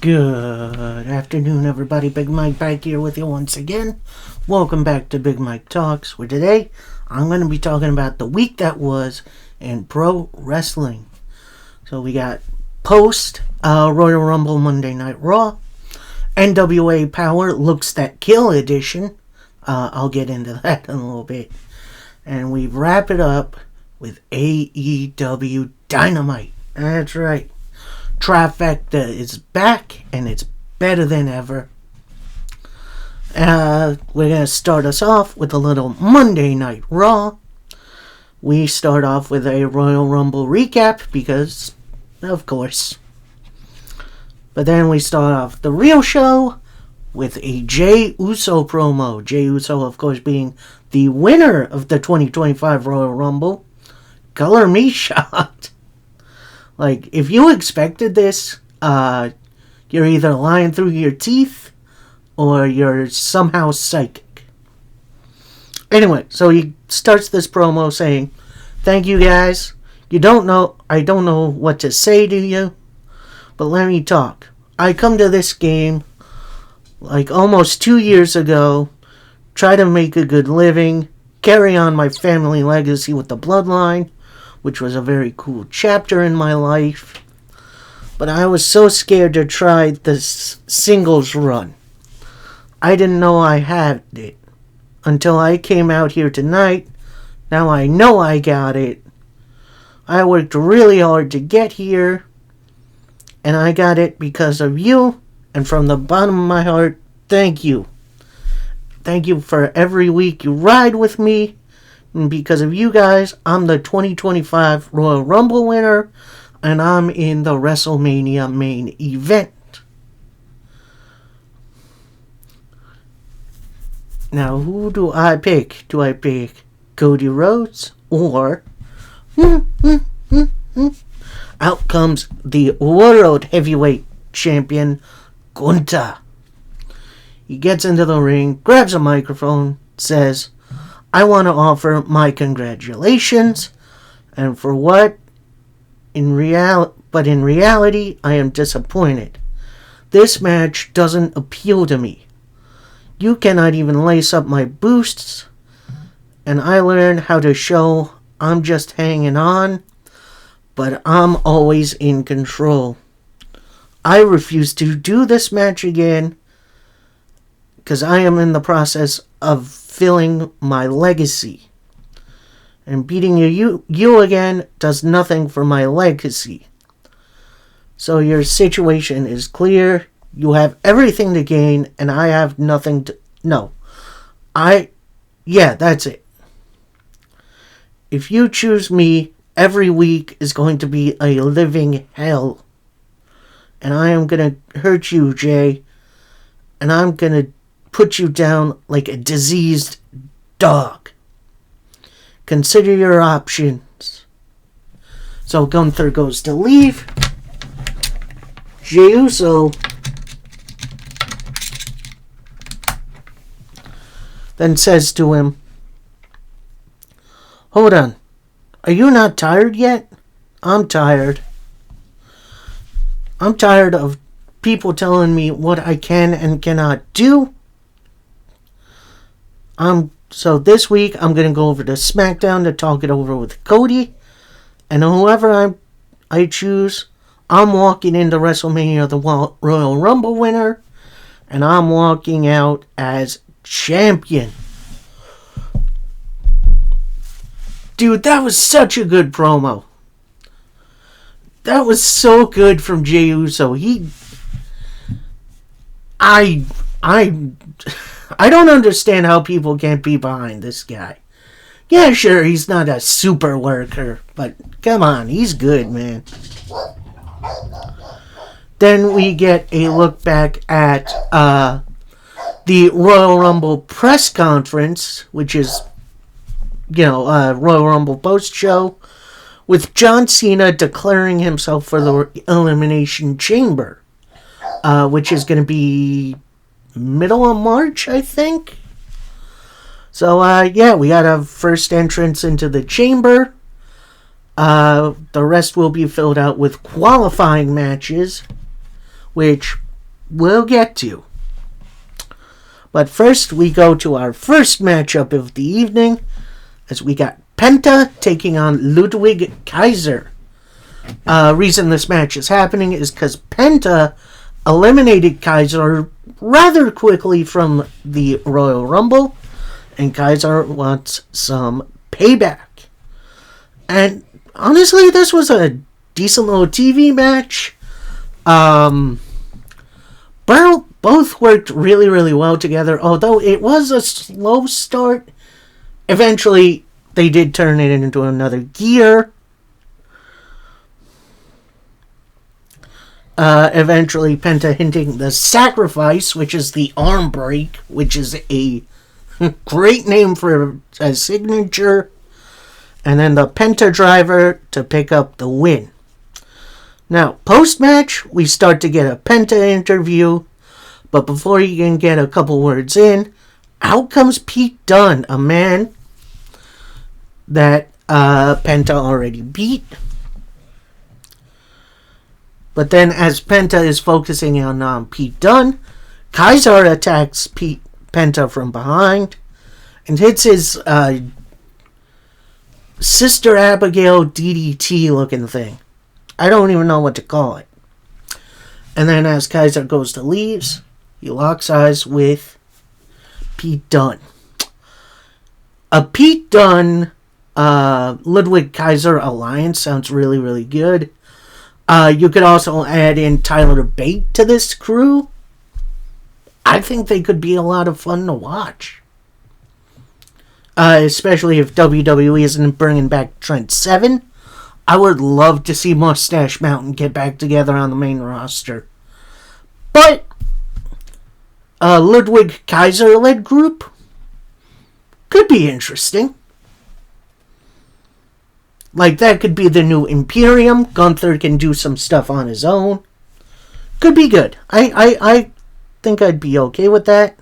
Good afternoon, everybody. Big Mike back here with you once again. Welcome back to Big Mike Talks, where today I'm going to be talking about the week that was in pro wrestling. So we got post Royal Rumble Monday Night Raw, NWA Power Looks That Kill edition. I'll get into that in a little bit. And we wrap it up with AEW Dynamite. That's right. Trifecta is back, and it's better than ever. We're going to start us off with a little Monday Night Raw. We start off with a Royal Rumble recap, because, of course. But then we start off the real show with a Jey Uso promo. Jey Uso, of course, being the winner of the 2025 Royal Rumble. Color me shocked. Like, if you expected this, you're either lying through your teeth or you're somehow psychic. Anyway, so he starts this promo saying, "Thank you guys. I don't know what to say to you, but let me talk. I come to this game like almost 2 years ago, try to make a good living, carry on my family legacy with the bloodline, which was a very cool chapter in my life. But I was so scared to try this singles run. I didn't know I had it until I came out here tonight. Now I know I got it. I worked really hard to get here, and I got it because of you, and from the bottom of my heart, thank you. Thank you for every week you ride with me. And because of you guys, I'm the 2025 Royal Rumble winner, and I'm in the WrestleMania main event." Now, who do I pick? Do I pick Cody Rhodes or... out comes the World Heavyweight Champion, Gunther. He gets into the ring, grabs a microphone, says, "I want to offer my congratulations, and for what? In reality, I am disappointed. This match doesn't appeal to me. You cannot even lace up my boosts, and I learned how to show I'm just hanging on, but I'm always in control. I refuse to do this match again, because I am in the process of filling my legacy. And beating you again does nothing for my legacy. So your situation is clear. You have everything to gain, and I have nothing to... No. Yeah, that's it. If you choose me, every week is going to be a living hell. And I am going to hurt you, Jay. And I'm going to put you down like a diseased dog. Consider your options." So Gunther goes to leave. Jey Uso then says to him, "Hold on. Are you not tired yet? I'm tired. I'm tired of people telling me what I can and cannot do. So this week, I'm going to go over to SmackDown to talk it over with Cody. And whoever I choose, I'm walking into WrestleMania the Royal Rumble winner. And I'm walking out as champion." Dude, that was such a good promo. That was so good from Jey Uso. I don't understand how people can't be behind this guy. Yeah, sure, he's not a super worker, but come on, he's good, man. Then we get a look back at the Royal Rumble press conference, which is, Royal Rumble post-show, with John Cena declaring himself for the Elimination Chamber, which is going to be middle of March, I think. So, we got a first entrance into the chamber. The rest will be filled out with qualifying matches, which we'll get to. But first, we go to our first matchup of the evening, as we got Penta taking on Ludwig Kaiser. Reason this match is happening is because Penta eliminated Kaiser rather quickly from the Royal Rumble, and Kaiser wants some payback. And honestly, this was a decent little TV match. Both worked really, really well together, although it was a slow start. Eventually, they did turn it into another gear. Eventually, Penta hinting the sacrifice, which is the arm break, which is a great name for a signature. And then the Penta driver to pick up the win. Now, post-match, we start to get a Penta interview. But before you can get a couple words in, out comes Pete Dunne, a man that Penta already beat. But then as Penta is focusing on Pete Dunne, Kaiser attacks Penta from behind and hits his Sister Abigail DDT looking thing. I don't even know what to call it. And then as Kaiser goes to leave, he locks eyes with Pete Dunne. A Pete Dunne Ludwig Kaiser alliance sounds really, really good. You could also add in Tyler Bate to this crew. I think they could be a lot of fun to watch. Especially if WWE isn't bringing back Trent Seven. I would love to see Mustache Mountain get back together on the main roster. But Ludwig Kaiser-led group could be interesting. Like, that could be the new Imperium. Gunther can do some stuff on his own. Could be good. I think I'd be okay with that.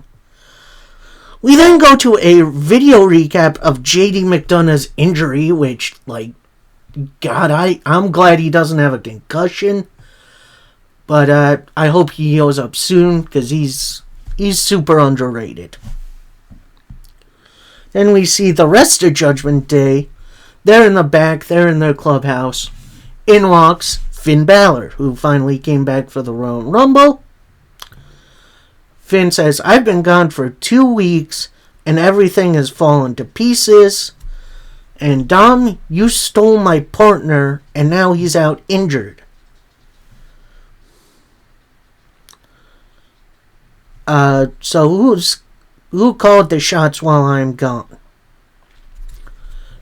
We then go to a video recap of JD McDonough's injury, which, like, God, I'm glad he doesn't have a concussion. But I hope he heals up soon, because he's super underrated. Then we see the rest of Judgment Day. They're in the back, they're in their clubhouse. In walks Finn Balor, who finally came back for the Royal Rumble. Finn says, I've been gone for 2 weeks, and everything has fallen to pieces. And Dom, you stole my partner, and now he's out injured. So who called the shots while I'm gone?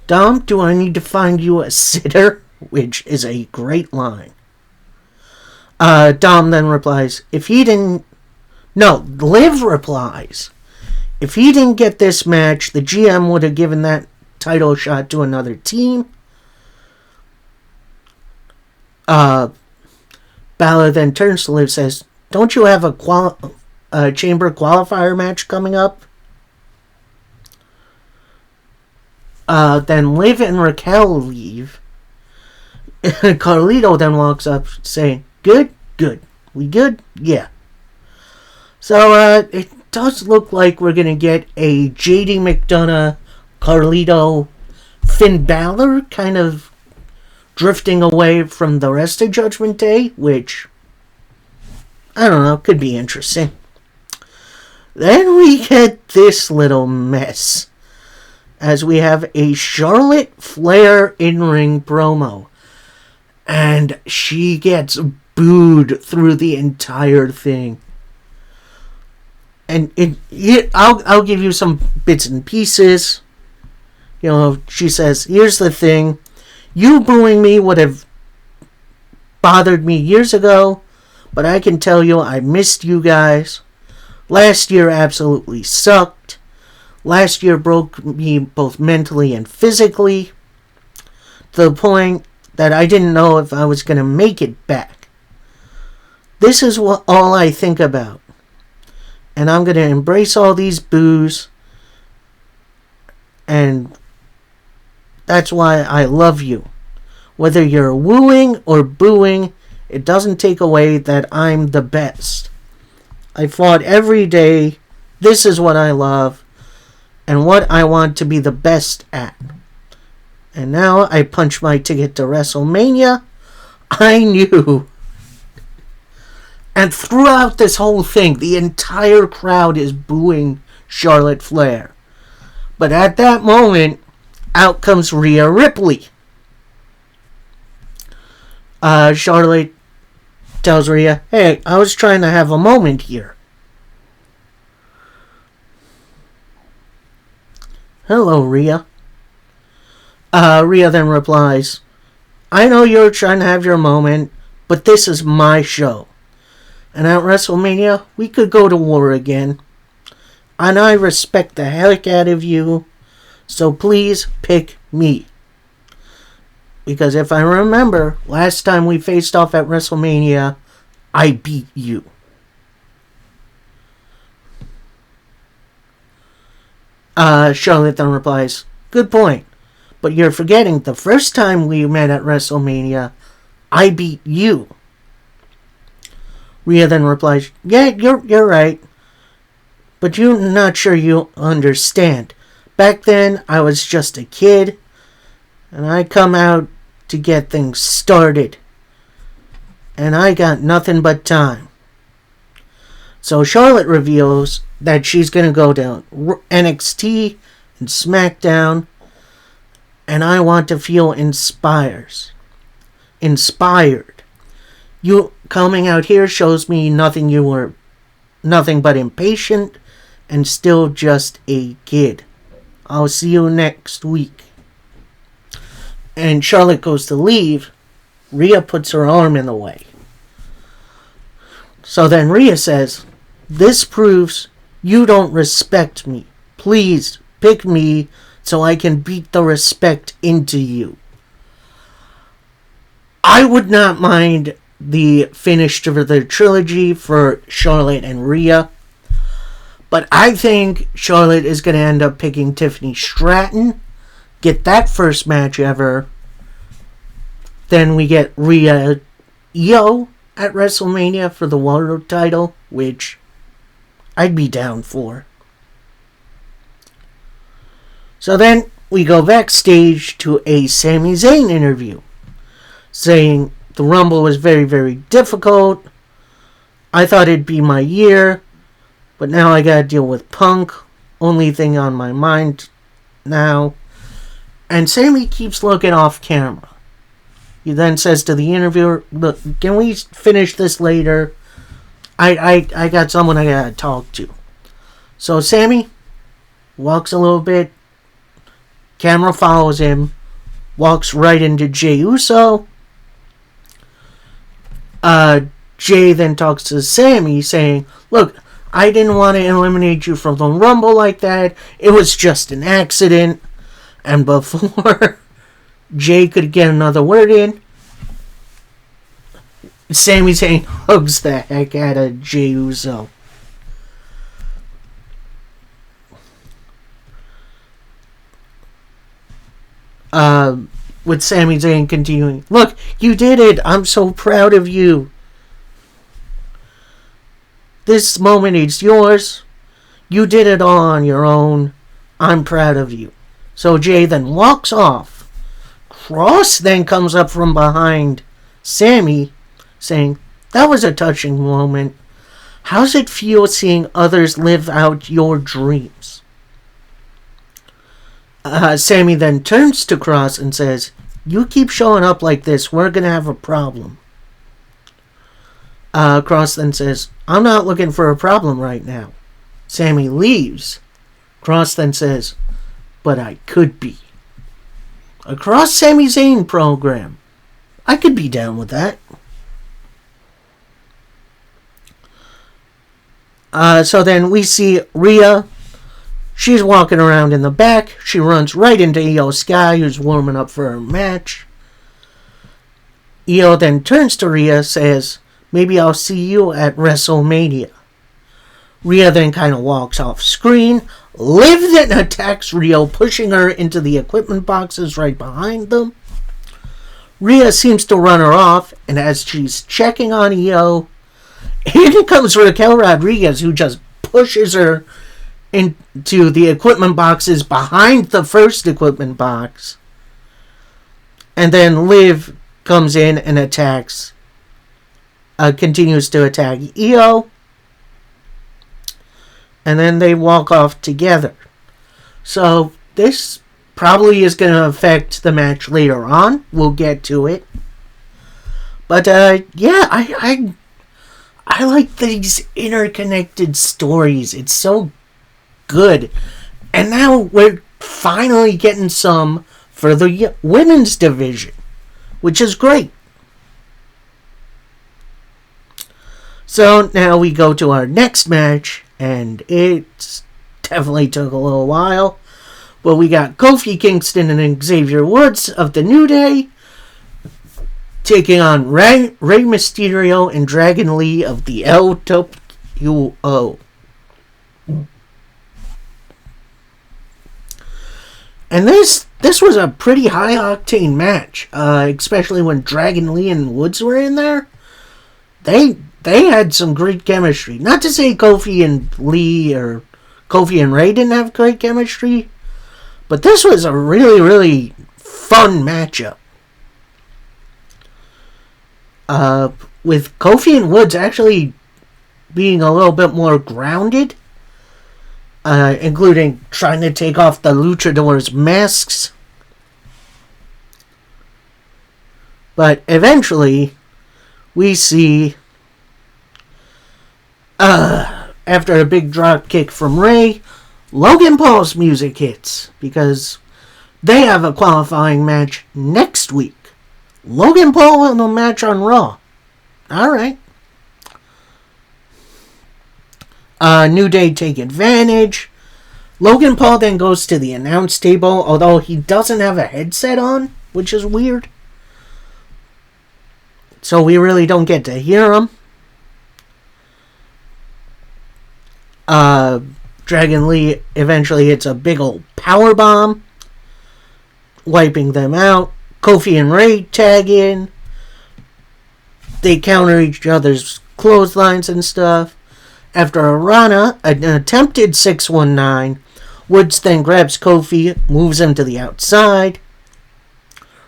Dom, do I need to find you a sitter? Which is a great line. Dom then replies, Liv replies, if he didn't get this match, the GM would have given that title shot to another team. Balor then turns to Liv and says, don't you have a Chamber qualifier match coming up? Then Liv and Raquel leave. Carlito then walks up saying, Good. We good? Yeah. So, it does look like we're going to get a JD McDonough, Carlito, Finn Balor kind of drifting away from the rest of Judgment Day, which, I don't know, could be interesting. Then we get this little mess, as we have a Charlotte Flair in-ring promo. And she gets booed through the entire thing. And I'll give you some bits and pieces. You know, she says, here's the thing. You booing me would have bothered me years ago, but I can tell you I missed you guys. Last year absolutely sucked. Last year broke me both mentally and physically, to the point that I didn't know if I was going to make it back. This is all I think about. And I'm going to embrace all these boos. And that's why I love you. Whether you're wooing or booing, it doesn't take away that I'm the best. I fought every day. This is what I love and what I want to be the best at. And now I punch my ticket to WrestleMania. I knew. And throughout this whole thing, the entire crowd is booing Charlotte Flair. But at that moment, out comes Rhea Ripley. Charlotte tells Rhea, "Hey, I was trying to have a moment here." "Hello, Rhea." Rhea then replies, "I know you're trying to have your moment, but this is my show. And at WrestleMania, we could go to war again. And I respect the heck out of you, so please pick me. Because if I remember, last time we faced off at WrestleMania, I beat you." Charlotte then replies, "Good point. But you're forgetting the first time we met at WrestleMania, I beat you." Rhea then replies, "Yeah, you're right. But you're not sure you understand. Back then, I was just a kid, and I come out to get things started. And I got nothing but time." So Charlotte reveals that she's going to go to NXT and SmackDown, and I want to feel inspired. You coming out here shows me you were nothing but impatient and still just a kid. I'll see you next week. And Charlotte goes to leave. Rhea puts her arm in the way. So then Rhea says, "This proves you don't respect me. Please pick me so I can beat the respect into you." I would not mind the finish to the trilogy for Charlotte and Rhea, but I think Charlotte is going to end up picking Tiffany Stratton, get that first match ever. Then we get Rhea Io at WrestleMania for the world title, which I'd be down for. So then we go backstage to a Sami Zayn interview, saying the Rumble was very, very difficult. I thought it'd be my year, but now I gotta deal with Punk. Only thing on my mind now. And Sami keeps looking off camera. He then says to the interviewer, "Look, can we finish this later? I got someone I gotta talk to." So Sami walks a little bit. Camera follows him. Walks right into Jey Uso. Jey then talks to Sami saying, "Look, I didn't want to eliminate you from the Rumble like that. It was just an accident." And before Jey could get another word in, Sami Zayn hugs the heck out of Jey Uso. With Sami Zayn continuing, "Look, you did it. I'm so proud of you. This moment is yours. You did it all on your own. I'm proud of you." So Jey then walks off. Cross then comes up from behind Sami, saying, "That was a touching moment. How's it feel seeing others live out your dreams?" Sami then turns to Cross and says, "You keep showing up like this, we're going to have a problem." Cross then says, "I'm not looking for a problem right now." Sami leaves. Cross then says, "But I could be." A Cross Sami Zayn program. I could be down with that. So then we see Rhea. She's walking around in the back. She runs right into Io Sky, who's warming up for her match. Io then turns to Rhea, says, "Maybe I'll see you at WrestleMania." Rhea then kind of walks off screen. Liv then attacks Rhea, pushing her into the equipment boxes right behind them. Rhea seems to run her off, and as she's checking on Io, in comes Raquel Rodriguez, who just pushes her into the equipment boxes behind the first equipment box. And then Liv comes in and attacks, continues to attack Io. And then they walk off together. So this probably is going to affect the match later on. We'll get to it. But yeah, I like these interconnected stories. It's so good. And now we're finally getting some for the women's division, which is great. So now we go to our next match, and it definitely took a little while. But we got Kofi Kingston and Xavier Woods of the New Day taking on Rey Mysterio and Dragon Lee of the LWO. And this was a pretty high-octane match, especially when Dragon Lee and Woods were in there. They had some great chemistry. Not to say Kofi and Lee or Kofi and Rey didn't have great chemistry, but this was a really, really fun matchup. With Kofi and Woods actually being a little bit more grounded, including trying to take off the luchadors' masks. But eventually, we see, after a big drop kick from Rey, Logan Paul's music hits, because they have a qualifying match next week. Logan Paul in a match on Raw. Alright. New Day take advantage. Logan Paul then goes to the announce table, although he doesn't have a headset on, which is weird. So we really don't get to hear him. Dragon Lee eventually hits a big old power bomb, wiping them out. Kofi and Rey tag in. They counter each other's clotheslines and stuff. After a Rana, an attempted 619, Woods then grabs Kofi, moves him to the outside.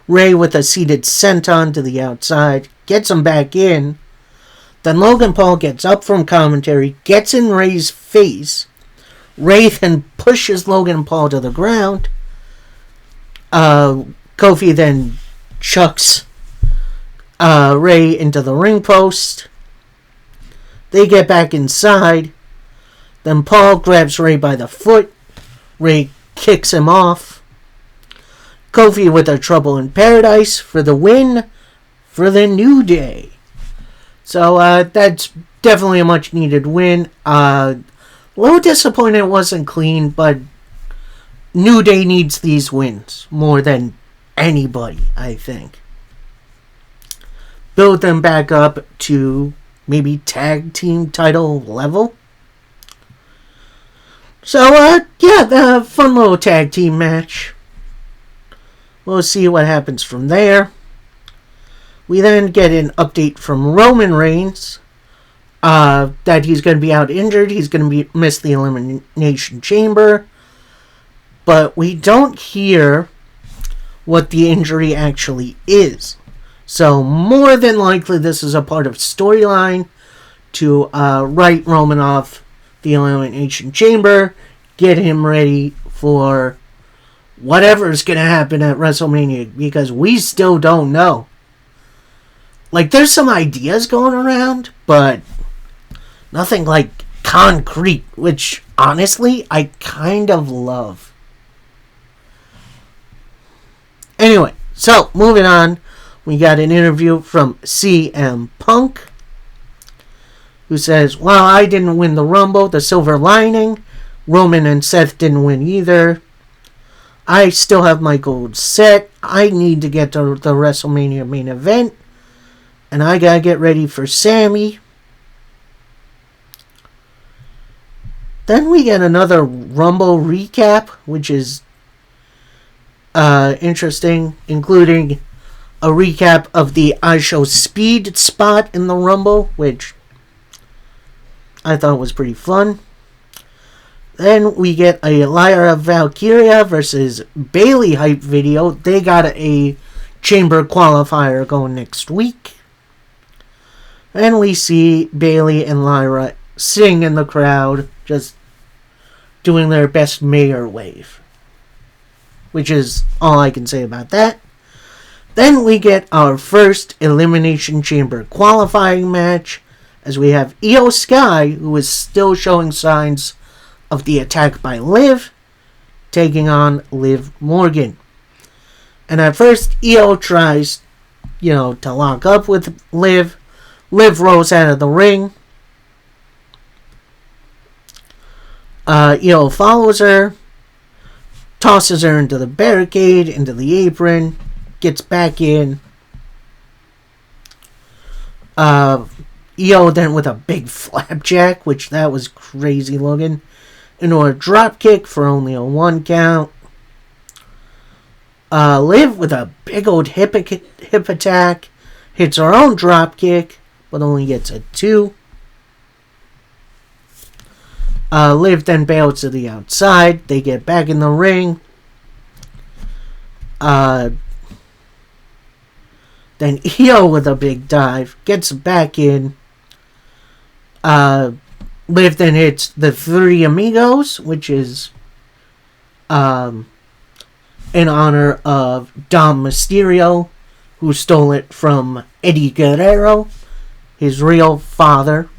Rey with a seated senton to the outside, gets him back in. Then Logan Paul gets up from commentary, gets in Rey's face. Rey then pushes Logan Paul to the ground. Kofi then chucks Rey into the ring post. They get back inside. Then Paul grabs Rey by the foot. Rey kicks him off. Kofi with a Trouble in Paradise for the win for the New Day. So that's definitely a much needed win. A little disappointed it wasn't clean, but New Day needs these wins more than anybody, I think. Build them back up to maybe tag team title level. So, yeah, the fun little tag team match. We'll see what happens from there. We then get an update from Roman Reigns that he's going to be out injured. He's going to miss the Elimination Chamber. But we don't hear what the injury actually is. So more than likely this is a part of storyline to write Roman off the Elimination Chamber, get him ready for whatever's going to happen at WrestleMania, because we still don't know. Like, there's some ideas going around, but nothing like concrete, which honestly I kind of love. Anyway, so moving on, we got an interview from CM Punk, who says, while I didn't win the Rumble, the silver lining, Roman and Seth didn't win either. I still have my goals set. I need to get to the WrestleMania main event, and I gotta get ready for Sammy. Then we get another Rumble recap, which is interesting, including a recap of the I Show Speed spot in the Rumble, which I thought was pretty fun. Then we get a Lyra Valkyria versus Bayley hype video. They got a Chamber qualifier going next week. Then we see Bayley and Lyra sing in the crowd, just doing their best mayor wave. Which is all I can say about that. Then we get our first Elimination Chamber qualifying match, as we have Io Sky, who is still showing signs of the attack by Liv, taking on Liv Morgan. And at first, Io tries, to lock up with Liv. Liv rolls out of the ring. Io follows her, tosses her into the barricade, into the apron, gets back in. Io then with a big flapjack, which that was crazy looking, into a drop kick for only a 1 count. Liv with a big old hip attack, hits her own drop kick, but only gets a 2. Liv then bails to the outside. They get back in the ring. Then Io with a big dive gets back in. Liv then hits the Three Amigos, which is in honor of Dom Mysterio, who stole it from Eddie Guerrero, his real father.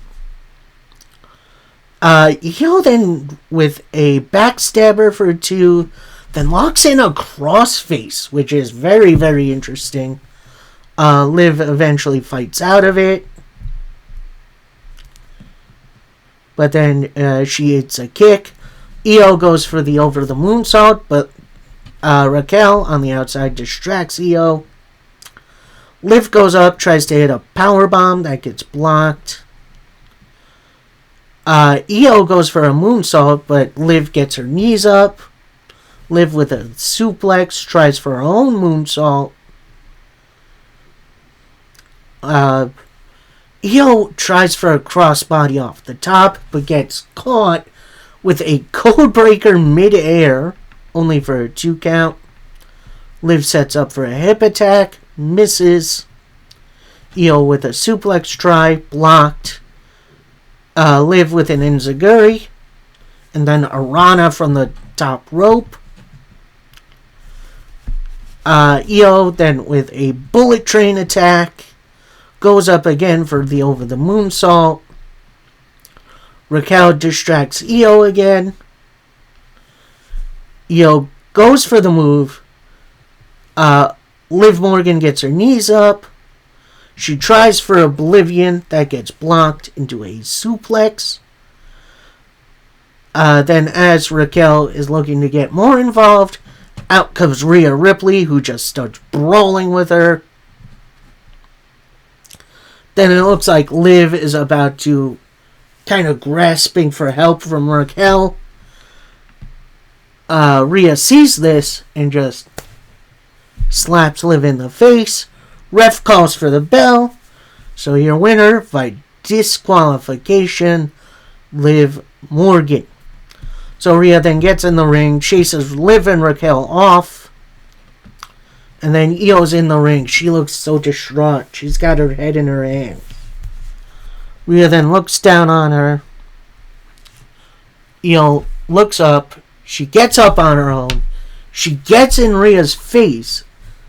Io then with a backstabber for 2, then locks in a crossface, which is very, very interesting. Liv eventually fights out of it. But then she hits a kick. Io goes for the over the moonsault, but Raquel on the outside distracts Io. Liv goes up, tries to hit a powerbomb that gets blocked. Io goes for a moonsault, but Liv gets her knees up. Liv with a suplex, tries for her own moonsault. Io tries for a crossbody off the top, but gets caught with a codebreaker mid-air, only for a 2 count. Liv sets up for a hip attack, misses. Io with a suplex try, blocked. Liv with an enziguri, and then Arana from the top rope. Io then with a bullet train attack, goes up again for the over the moonsault. Raquel distracts Io again. Io goes for the move. Liv Morgan gets her knees up. She tries for Oblivion, that gets blocked into a suplex. Then as Raquel is looking to get more involved, out comes Rhea Ripley, who just starts brawling with her. Then it looks like Liv is about to kind of grasping for help from Raquel. Rhea sees this and just slaps Liv in the face. Ref calls for the bell. So your winner by disqualification, Liv Morgan. So Rhea then gets in the ring, chases Liv and Raquel off. And then Io's in the ring. She looks so distraught. She's got her head in her hands. Rhea then looks down on her. Io looks up. She gets up on her own. She gets in Rhea's face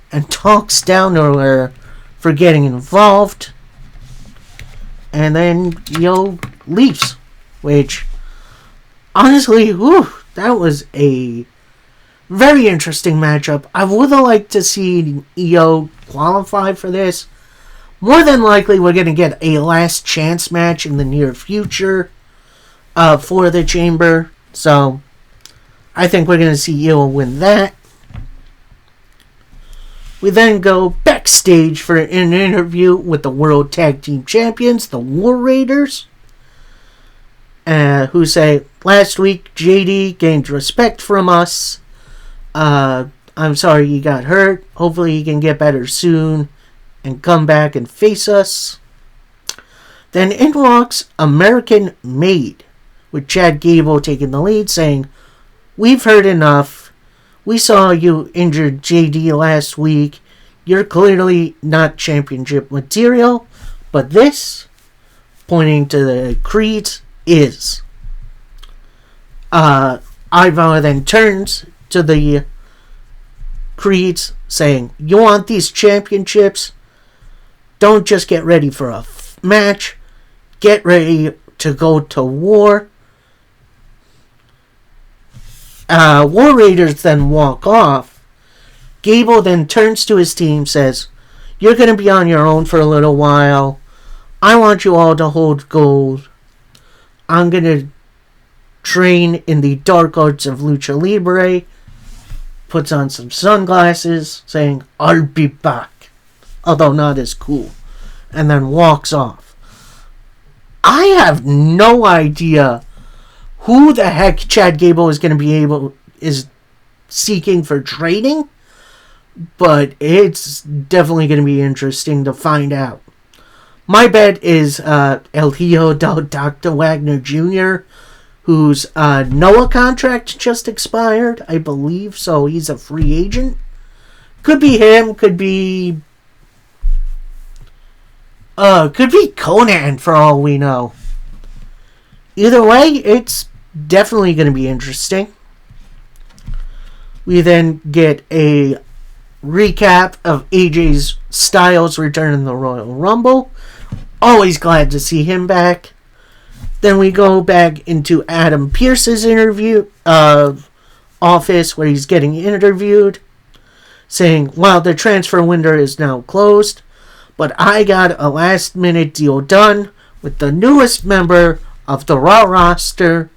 and talks down to her for getting involved. And then Io leaves. Which, honestly, that was a very interesting matchup. I would have liked to see Io qualify for this. More than likely, we're going to get a last chance match in the near future for the Chamber. So, I think we're going to see Io win that. We then go backstage for an interview with the World Tag Team Champions, the War Raiders, who say, last week, JD gained respect from us. I'm sorry you got hurt. Hopefully you can get better soon and come back and face us. Then in walks American Made, with Chad Gable taking the lead, saying, "We've heard enough. We saw you injured JD last week. You're clearly not championship material, but this," pointing to the Creeds, "is." Ivar then turns to the Creeds, saying, "You want these championships? Don't just get ready for a match. Get ready to go to war." War Raiders then walk off. Gable then turns to his team, says, "You're going to be on your own for a little while. I want you all to hold gold. I'm going to train in the dark arts of Lucha Libre." Puts on some sunglasses, saying, "I'll be back," although not as cool, and then walks off. I have no idea who the heck Chad Gable is going to be seeking for training, but it's definitely going to be interesting to find out. My bet is El Hijo del Dr. Wagner Jr., whose Noah contract just expired, I believe, so he's a free agent. Could be him, could be Conan for all we know. Either way, it's definitely going to be interesting. We then get a recap of AJ Styles returning the Royal Rumble. Always glad to see him back. Then we go back into Adam Pearce's office, where he's getting interviewed, saying, "Well, the transfer window is now closed, but I got a last-minute deal done with the newest member of the Raw roster,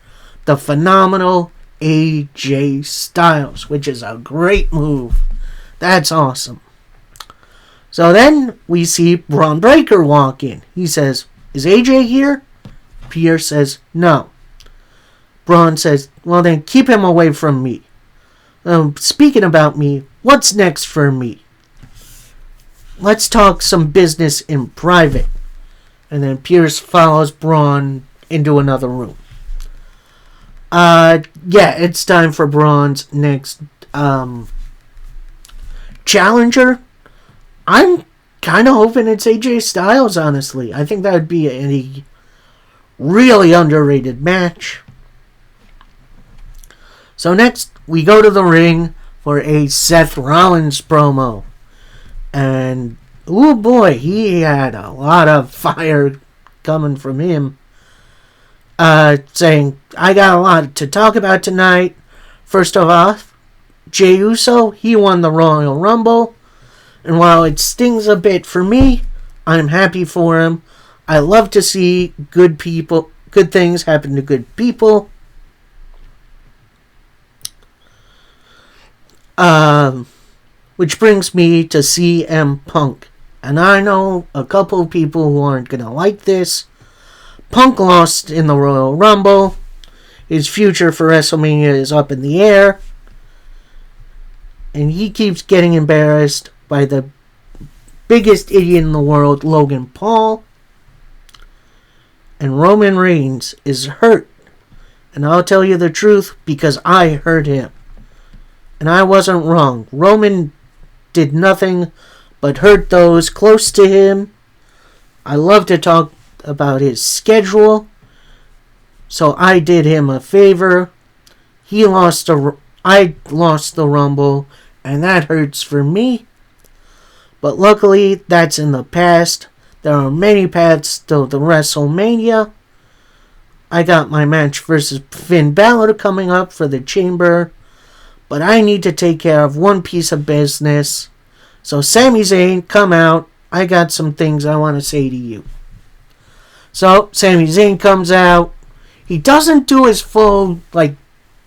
the phenomenal AJ Styles," which is a great move. That's awesome. So then we see Bron Breakker walk in. He says, "Is AJ here?" Pierce says, "No." Braun says, "Well then, keep him away from me. Speaking about me, what's next for me? Let's talk some business in private." And then Pierce follows Braun into another room. It's time for Braun's next challenger. I'm kind of hoping it's AJ Styles, honestly. I think that would be a really underrated match. So next, we go to the ring for a Seth Rollins promo. And, oh boy, he had a lot of fire coming from him. Saying, "I got a lot to talk about tonight. First of all, Jey Uso, he won the Royal Rumble. And while it stings a bit for me, I'm happy for him. I love to see good things happen to good people." Which brings me to CM Punk. And I know a couple of people who aren't going to like this. Punk lost in the Royal Rumble. His future for WrestleMania is up in the air. And he keeps getting embarrassed by the biggest idiot in the world, Logan Paul. And Roman Reigns is hurt. And I'll tell you the truth, because I hurt him. And I wasn't wrong. Roman did nothing but hurt those close to him. I love to talk about his schedule. So I did him a favor. I lost the Rumble, and that hurts for me. But luckily, that's in the past. There are many paths to the WrestleMania. I got my match versus Finn Balor coming up for the Chamber. But I need to take care of one piece of business. So Sami Zayn, come out. I got some things I want to say to you. So Sami Zayn comes out. He doesn't do his full,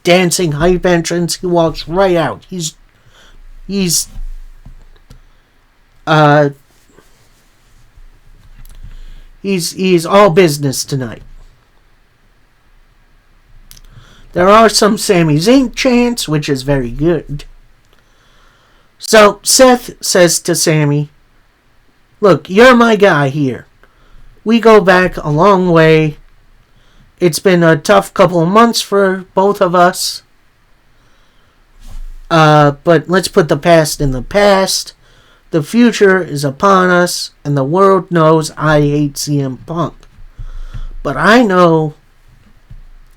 dancing hype entrance. He walks right out. He's all business tonight. There are some Sami Zayn chants, which is very good. So Seth says to Sami, "Look, you're my guy here. we go back a long way. It's been a tough couple of months for both of us. But let's put the past in the past. The future is upon us, and the world knows I hate CM Punk. But I know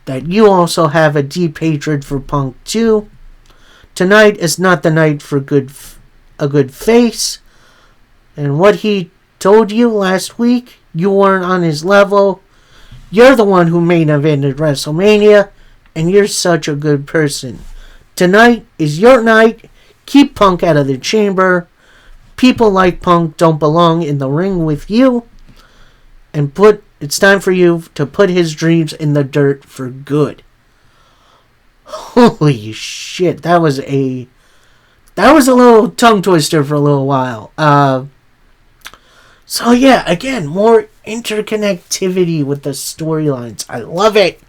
that you also have a deep hatred for Punk too. Tonight is not the night for a good face. And what he told you last week, you weren't on his level. You're the one who main evented WrestleMania, and you're such a good person. Tonight is your night. Keep Punk out of the chamber. People like Punk don't belong in the ring with you. And it's time for you to put his dreams in the dirt for good. Holy shit, that was a little tongue twister for a little while. So yeah, again, more interconnectivity with the storylines. I love it.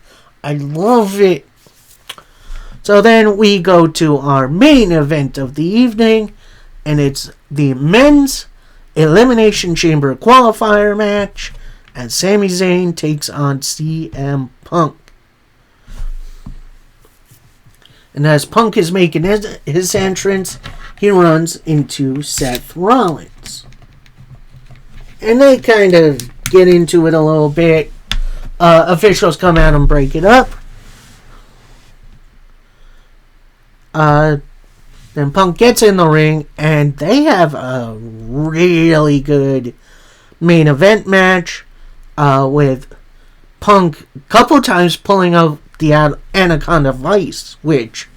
I love it. So then we go to our main event of the evening, and it's the men's Elimination Chamber qualifier match, and Sami Zayn takes on CM Punk. And as Punk is making his entrance, he runs into Seth Rollins. And they kind of get into it a little bit. Officials come out and break it up. Then Punk gets in the ring, and they have a really good main event match with Punk a couple times pulling out the Anaconda Vice, which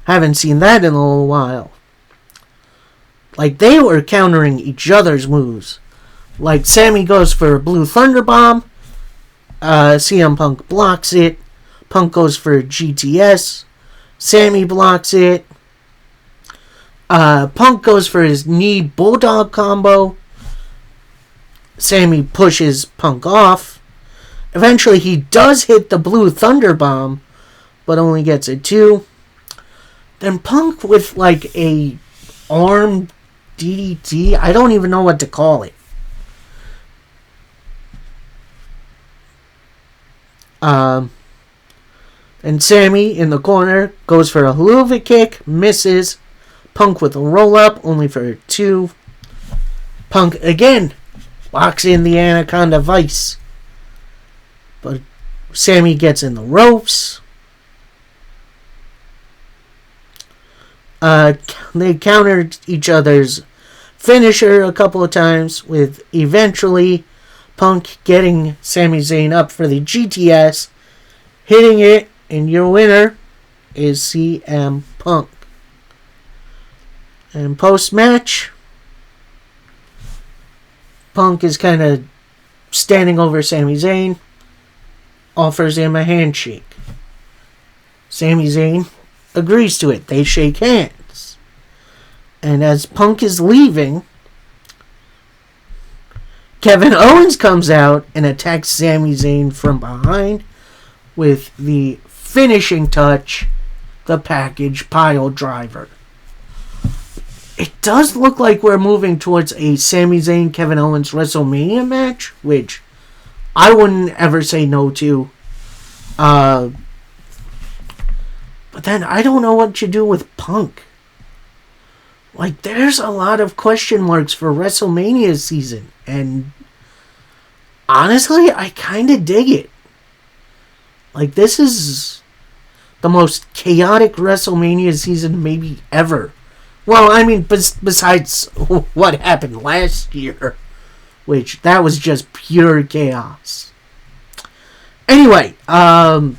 haven't seen that in a little while. Like, they were countering each other's moves. Like, Sammy goes for a Blue Thunder Bomb. CM Punk blocks it. Punk goes for GTS. Sammy blocks it. Punk goes for his knee bulldog combo. Sammy pushes Punk off. Eventually, he does hit the Blue Thunder Bomb, but only gets a 2. Then Punk with like a arm DDT. I don't even know what to call it. And Sammy in the corner goes for a Helluva Kick, misses. Punk with a roll-up, only for a 2. Punk again locks in the Anaconda Vice. But Sammy gets in the ropes. They countered each other's finisher a couple of times, with eventually Punk getting Sami Zayn up for the GTS, hitting it, and your winner is CM Punk. And post-match, Punk is kind of standing over Sami Zayn, offers him a handshake. Sami Zayn agrees to it. They shake hands. And as Punk is leaving, Kevin Owens comes out and attacks Sami Zayn from behind with the finishing touch, the package pile driver. It does look like we're moving towards a Sami Zayn Kevin Owens WrestleMania match, which I wouldn't ever say no to. But then I don't know what you do with Punk. Like, there's a lot of question marks for WrestleMania season. And honestly, I kind of dig it. Like, this is the most chaotic WrestleMania season maybe ever. Well, I mean, besides what happened last year, which that was just pure chaos. Anyway, yeah,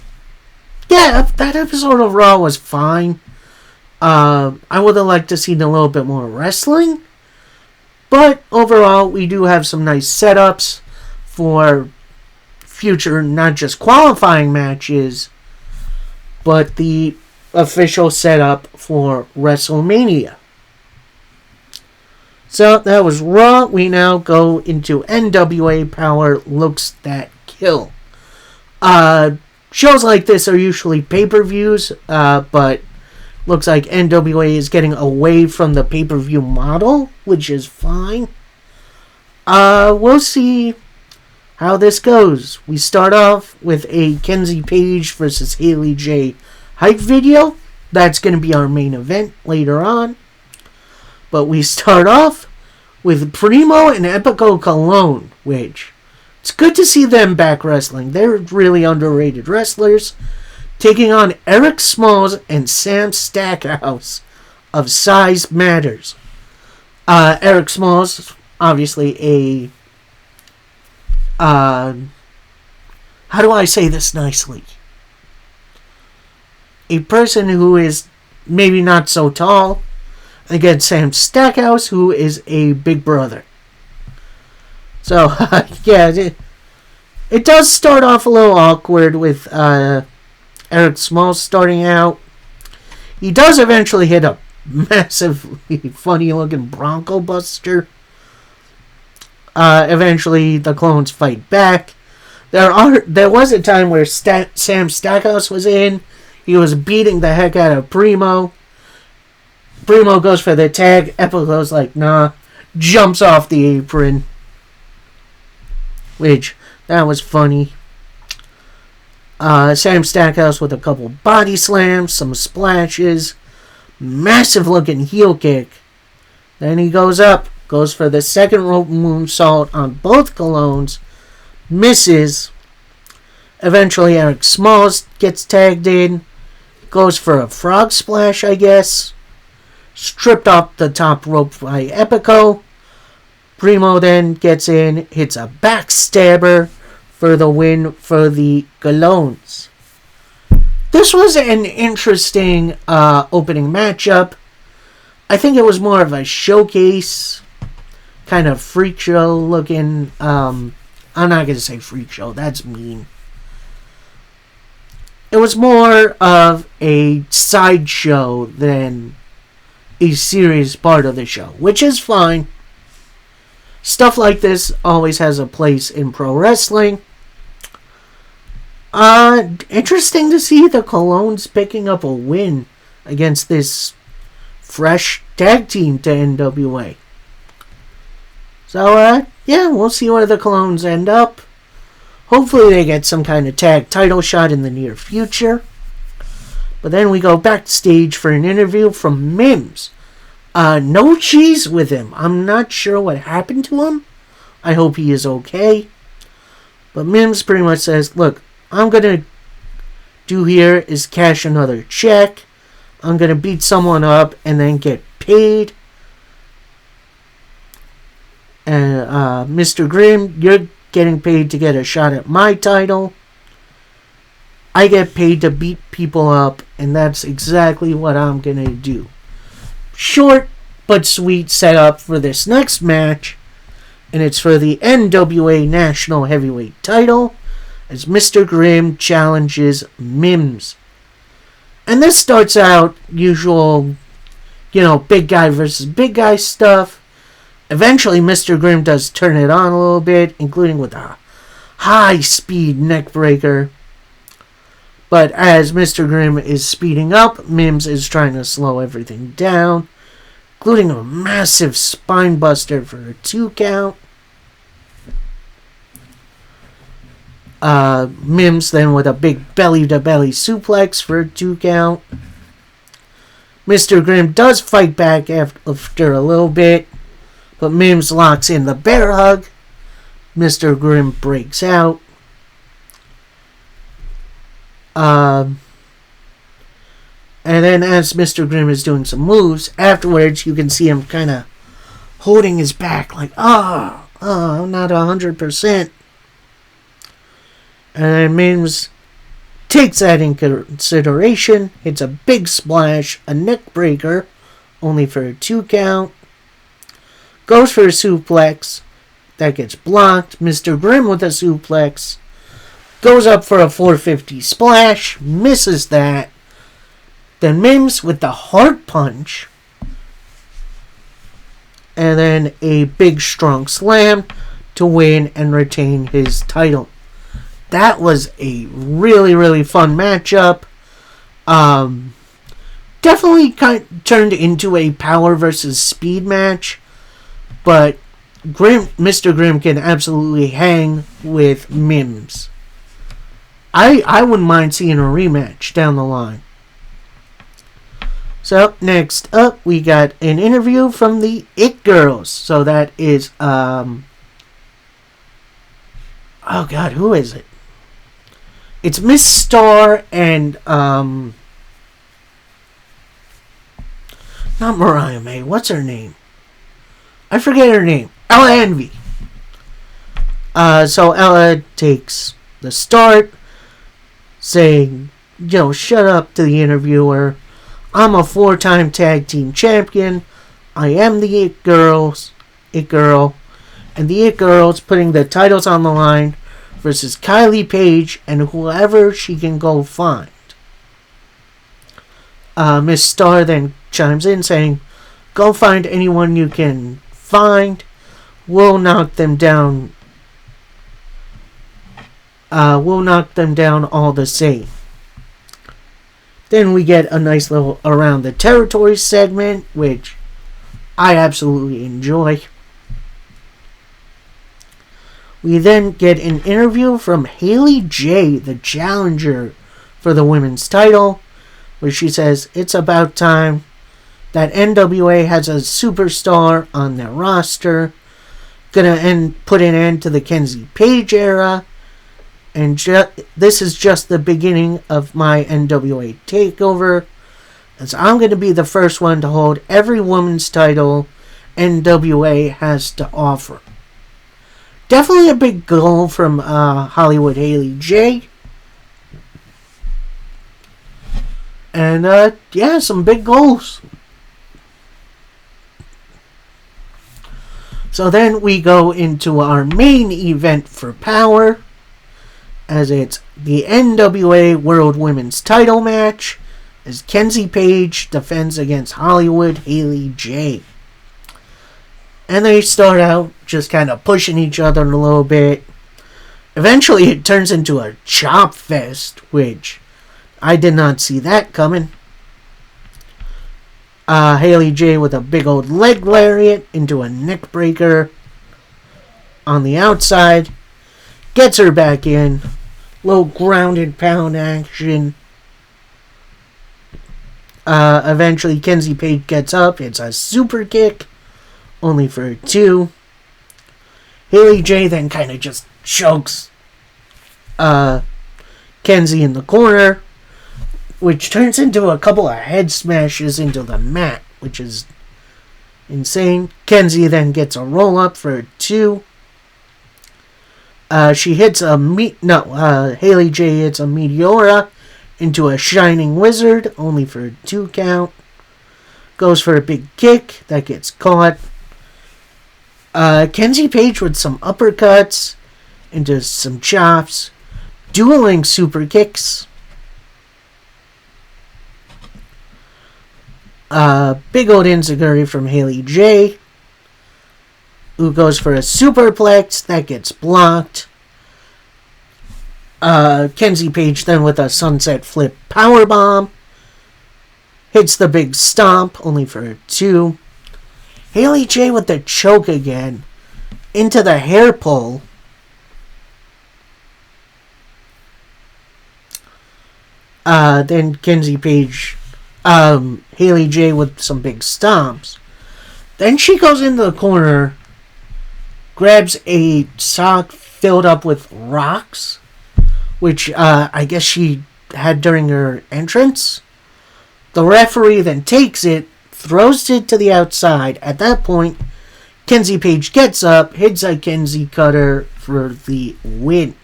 that episode of Raw was fine. I would have liked to see a little bit more wrestling, but overall, we do have some nice setups for future, not just qualifying matches, but the official setup for WrestleMania. So that was Raw. We now go into NWA Power Looks That Kill. Shows like this are usually pay-per-views, but looks like NWA is getting away from the pay-per-view model, which is fine. We'll see how this goes. We start off with a Kenzie Page versus Haley J hype video. That's going to be our main event later on. But we start off with Primo and Epico Cologne, which it's good to see them back wrestling. They're really underrated wrestlers. Taking on Eric Smalls and Sam Stackhouse of Size Matters. Eric Smalls, obviously a... how do I say this nicely? A person who is maybe not so tall. Against Sam Stackhouse, who is a big brother. So, yeah, it does start off a little awkward with Eric Smalls starting out. He does eventually hit a massively funny-looking Bronco Buster. Eventually, the clones fight back. There was a time where Sam Stackhouse was in. He was beating the heck out of Primo. Primo goes for the tag. Epico's like, nah. Jumps off the apron. Which, that was funny. Sam Stackhouse with a couple body slams, some splashes. Massive looking heel kick. Then he goes up. Goes for the second rope moonsault on both Colognes. Misses. Eventually Eric Smalls gets tagged in. Goes for a frog splash, I guess. Stripped off the top rope by Epico. Primo then gets in, hits a backstabber for the win for the Colognes. This was an interesting opening matchup. I think it was more of a showcase, kind of freak show looking. I'm not going to say freak show, that's mean. It was more of a sideshow than a serious part of the show, which is fine. Stuff like this always has a place in pro wrestling. Interesting to see the Colognes picking up a win against this fresh tag team to NWA. So, yeah, we'll see where the Colognes end up. Hopefully they get some kind of tag title shot in the near future. But then we go backstage for an interview from Mims. No cheese with him. I'm not sure what happened to him. I hope he is okay. But Mims pretty much says, look, I'm going to do here is cash another check. I'm going to beat someone up and then get paid. And Mr. Grimm, you're getting paid to get a shot at my title. I get paid to beat people up, and that's exactly what I'm going to do. Short but sweet setup for this next match, and it's for the NWA National Heavyweight title as Mr. Grimm challenges Mims. And this starts out usual, big guy versus big guy stuff. Eventually, Mr. Grimm does turn it on a little bit, including with a high-speed neck breaker. But as Mr. Grimm is speeding up, Mims is trying to slow everything down, including a massive spine buster for a 2 count. Mims then with a big belly-to-belly suplex for a 2 count. Mr. Grimm does fight back after a little bit, but Mims locks in the bear hug. Mr. Grimm breaks out. And then as Mr. Grimm is doing some moves, afterwards you can see him kind of holding his back like, I'm not 100%. And Mims takes that in consideration, hits a big splash, a neck breaker, only for a 2 count. Goes for a suplex, that gets blocked. Mr. Grimm with a suplex. Goes up for a 450 splash, misses that. Then Mims with the heart punch. And then a big strong slam to win and retain his title. That was a really, really fun matchup. Definitely turned into a power versus speed match. But Mr. Grimm can absolutely hang with Mims. I wouldn't mind seeing a rematch down the line. So, next up, we got an interview from the It Girls. So that is, oh God, who is it? It's Miss Star and, not Mariah May. What's her name? I forget her name. Ella Envy. So Ella takes the start, saying, shut up to the interviewer. I'm a 4-time tag team champion. I am the It Girl. And the It Girls putting the titles on the line versus Kylie Paige and whoever she can go find. Miss Star then chimes in saying, go find anyone you can find. We'll knock them down. We'll knock them down all the same. Then we get a nice little Around the Territory segment, which I absolutely enjoy. We then get an interview from Haley J, the challenger for the women's title, where she says it's about time that NWA has a superstar on their roster. Gonna put an end to the Kenzie Page era. And this is just the beginning of my NWA takeover, as I'm going to be the first one to hold every woman's title NWA has to offer. Definitely a big goal from Hollywood Haley J. And some big goals. So then we go into our main event for Power, as it's the NWA World Women's Title match, as Kenzie Page defends against Hollywood Haley J. And they start out just kind of pushing each other a little bit. Eventually it turns into a chop fest, which I did not see that coming. Haley J with a big old leg lariat into a neck breaker on the outside. Gets her back in. Little ground and pound action. Eventually Kenzie Page gets up. It's a super kick. Only for 2. Haley J then kind of just chokes Kenzie in the corner, which turns into a couple of head smashes into the mat, which is insane. Kenzie then gets a roll up for 2. She hits Haley J hits a Meteora into a Shining Wizard, only for a 2 count. Goes for a big kick, that gets caught. Kenzie Page with some uppercuts into some chops. Dueling super kicks. Big old enziguri from Haley J, who goes for a superplex that gets blocked. Kenzie Page then with a sunset flip powerbomb hits the big stomp, only for a 2. Haley J with the choke again into the hair pull. Then Kenzie Page, Haley J with some big stomps. Then she goes into the corner, grabs a sock filled up with rocks, which I guess she had during her entrance. The referee then takes it, throws it to the outside. At that point, Kenzie Page gets up, hits a Kenzie cutter for the win.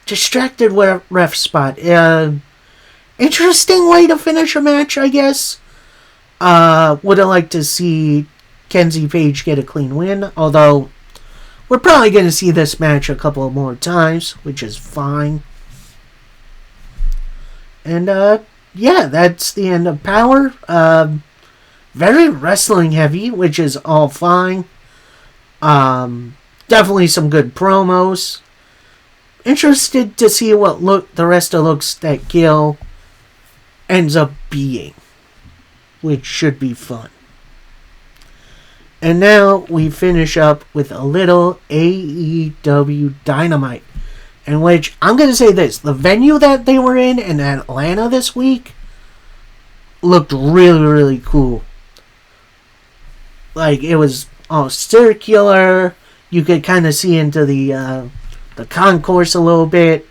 Distracted ref spot. Interesting way to finish a match, I guess. Would have liked to see Kenzie Page get a clean win, although we're probably going to see this match a couple more times, which is fine. And, that's the end of Power. Very wrestling heavy, which is all fine. Definitely some good promos. Interested to see what the rest of looks that Gil ends up being, which should be fun. And now we finish up with a little AEW Dynamite, in which I'm going to say this: the venue that they were in Atlanta this week looked really, really cool. Like, it was all circular. You could kind of see into the concourse a little bit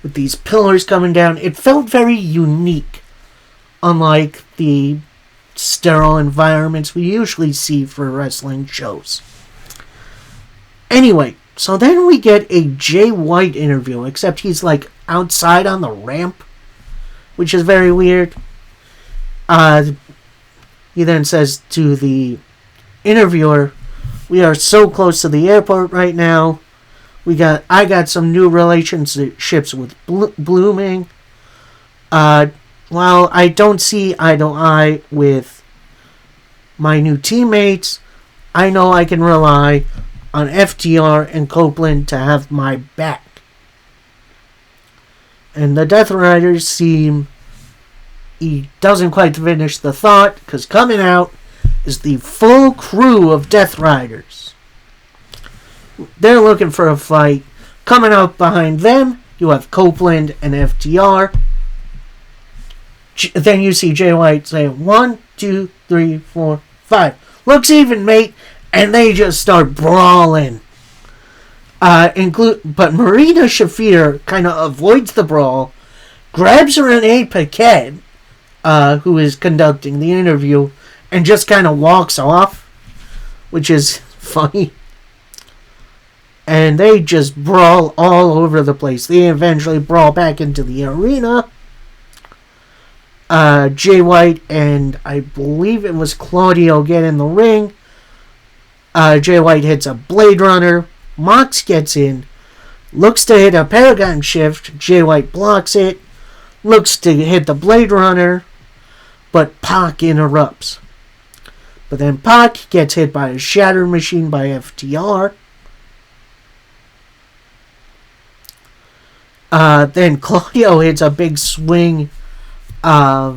with these pillars coming down. It felt very unique, unlike the sterile environments we usually see for wrestling shows. Anyway, so then we get a Jay White interview, except he's like outside on the ramp, which is very weird. He then says to the interviewer, "We are so close to the airport right now. I got some new relationships with blooming. While I don't see eye to eye with my new teammates, I know I can rely on FTR and Copeland to have my back." And the Death Riders seem... He doesn't quite finish the thought, because coming out is the full crew of Death Riders. They're looking for a fight. Coming out behind them, you have Copeland and FTR. Then you see Jay White say, 1, 2, 3, 4, 5. Looks even, mate. And they just start brawling. But Marina Shafir kind of avoids the brawl, grabs Renee Paquette, who is conducting the interview, and just kind of walks off, which is funny. And they just brawl all over the place. They eventually brawl back into the arena. Jay White and I believe it was Claudio get in the ring. Jay White hits a Blade Runner. Mox gets in. Looks to hit a Paragon Shift. Jay White blocks it. Looks to hit the Blade Runner. But Pac interrupts. But then Pac gets hit by a Shatter Machine by FTR. Then Claudio hits a big swing. I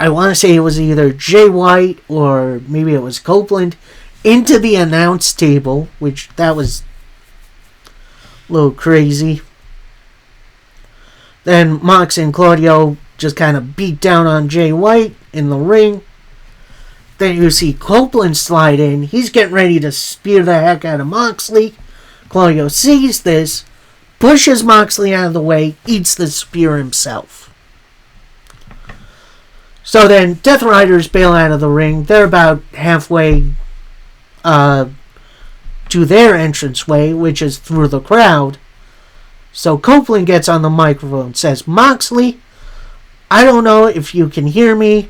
want to say it was either Jay White or maybe it was Copeland into the announce table, which that was a little crazy. Then Mox and Claudio just kind of beat down on Jay White in the ring. Then you see Copeland slide in. He's getting ready to spear the heck out of Moxley. Claudio sees this, pushes Moxley out of the way, eats the spear himself. So then Death Riders bail out of the ring. They're about halfway to their entranceway, which is through the crowd. So Copeland gets on the microphone and says, "Moxley, I don't know if you can hear me,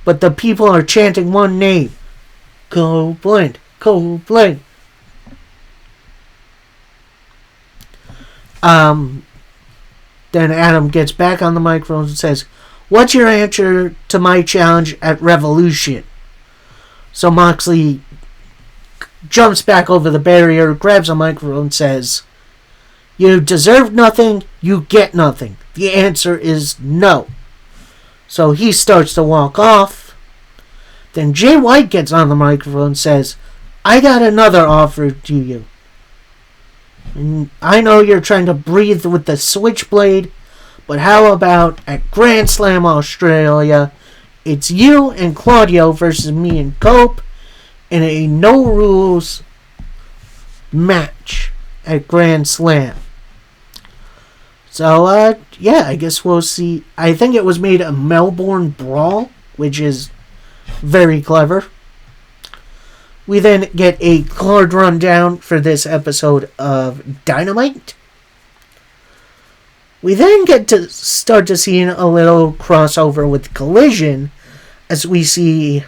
but the people are chanting one name. Copeland, Copeland." Then Adam gets back on the microphone and says, "What's your answer to my challenge at Revolution?" So Moxley jumps back over the barrier, grabs a microphone and says, "You deserve nothing, you get nothing. The answer is no." So he starts to walk off. Then Jay White gets on the microphone and says, "I got another offer to you. And I know you're trying to breathe with the switchblade, but how about at Grand Slam Australia, it's you and Claudio versus me and Cope in a no-rules match at Grand Slam." So, yeah, I guess we'll see. I think it was made a Melbourne Brawl, which is very clever. We then get a card rundown for this episode of Dynamite. We then get to start to see a little crossover with Collision as we see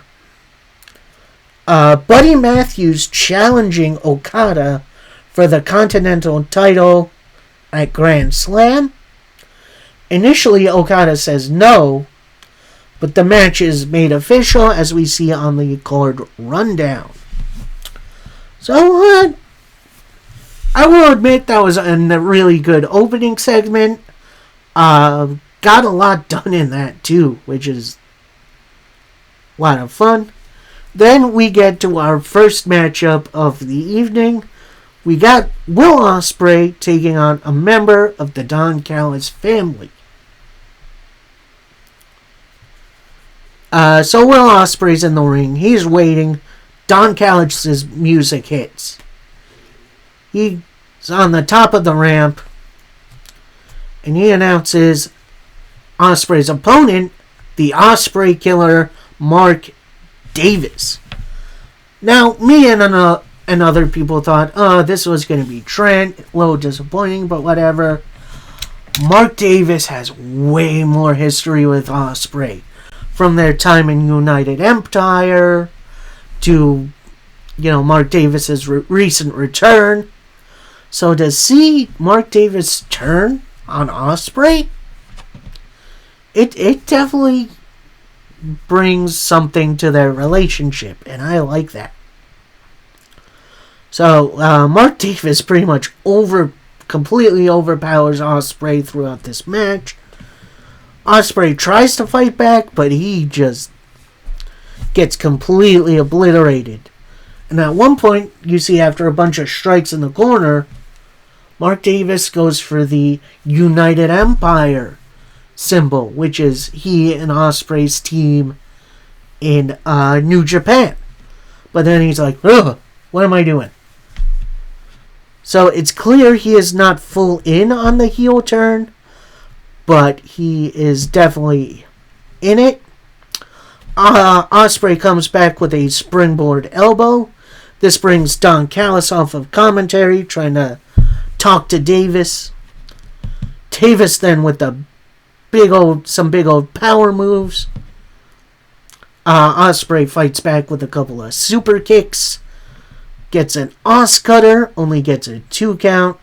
Buddy Matthews challenging Okada for the Continental title at Grand Slam. Initially, Okada says no, but the match is made official as we see on the card rundown. So, I will admit that was a really good opening segment. Got a lot done in that too, which is a lot of fun. Then we get to our first matchup of the evening. We got Will Ospreay taking on a member of the Don Callis family. So Will Ospreay's in the ring. He's waiting. Don Callis' music hits. He's on the top of the ramp, and he announces Ospreay's opponent, the Ospreay Killer, Mark Davis. Now, me and other people thought, this was going to be Trent. A little disappointing, but whatever. Mark Davis has way more history with Ospreay. From their time in United Empire to, Mark Davis's recent return. So to see Mark Davis turn on Ospreay, it definitely brings something to their relationship, and I like that. So Mark Davis pretty much completely overpowers Ospreay throughout this match. Ospreay tries to fight back, but he just gets completely obliterated. And at one point, you see after a bunch of strikes in the corner, Mark Davis goes for the United Empire symbol, which is he and Ospreay's team in New Japan. But then he's like, ugh, what am I doing? So it's clear he is not full in on the heel turn, but he is definitely in it. Ospreay comes back with a springboard elbow. This brings Don Callis off of commentary, trying to talk to Davis. Davis then with some big old power moves. Ospreay fights back with a couple of super kicks. Gets an Os Cutter, only gets a 2 count.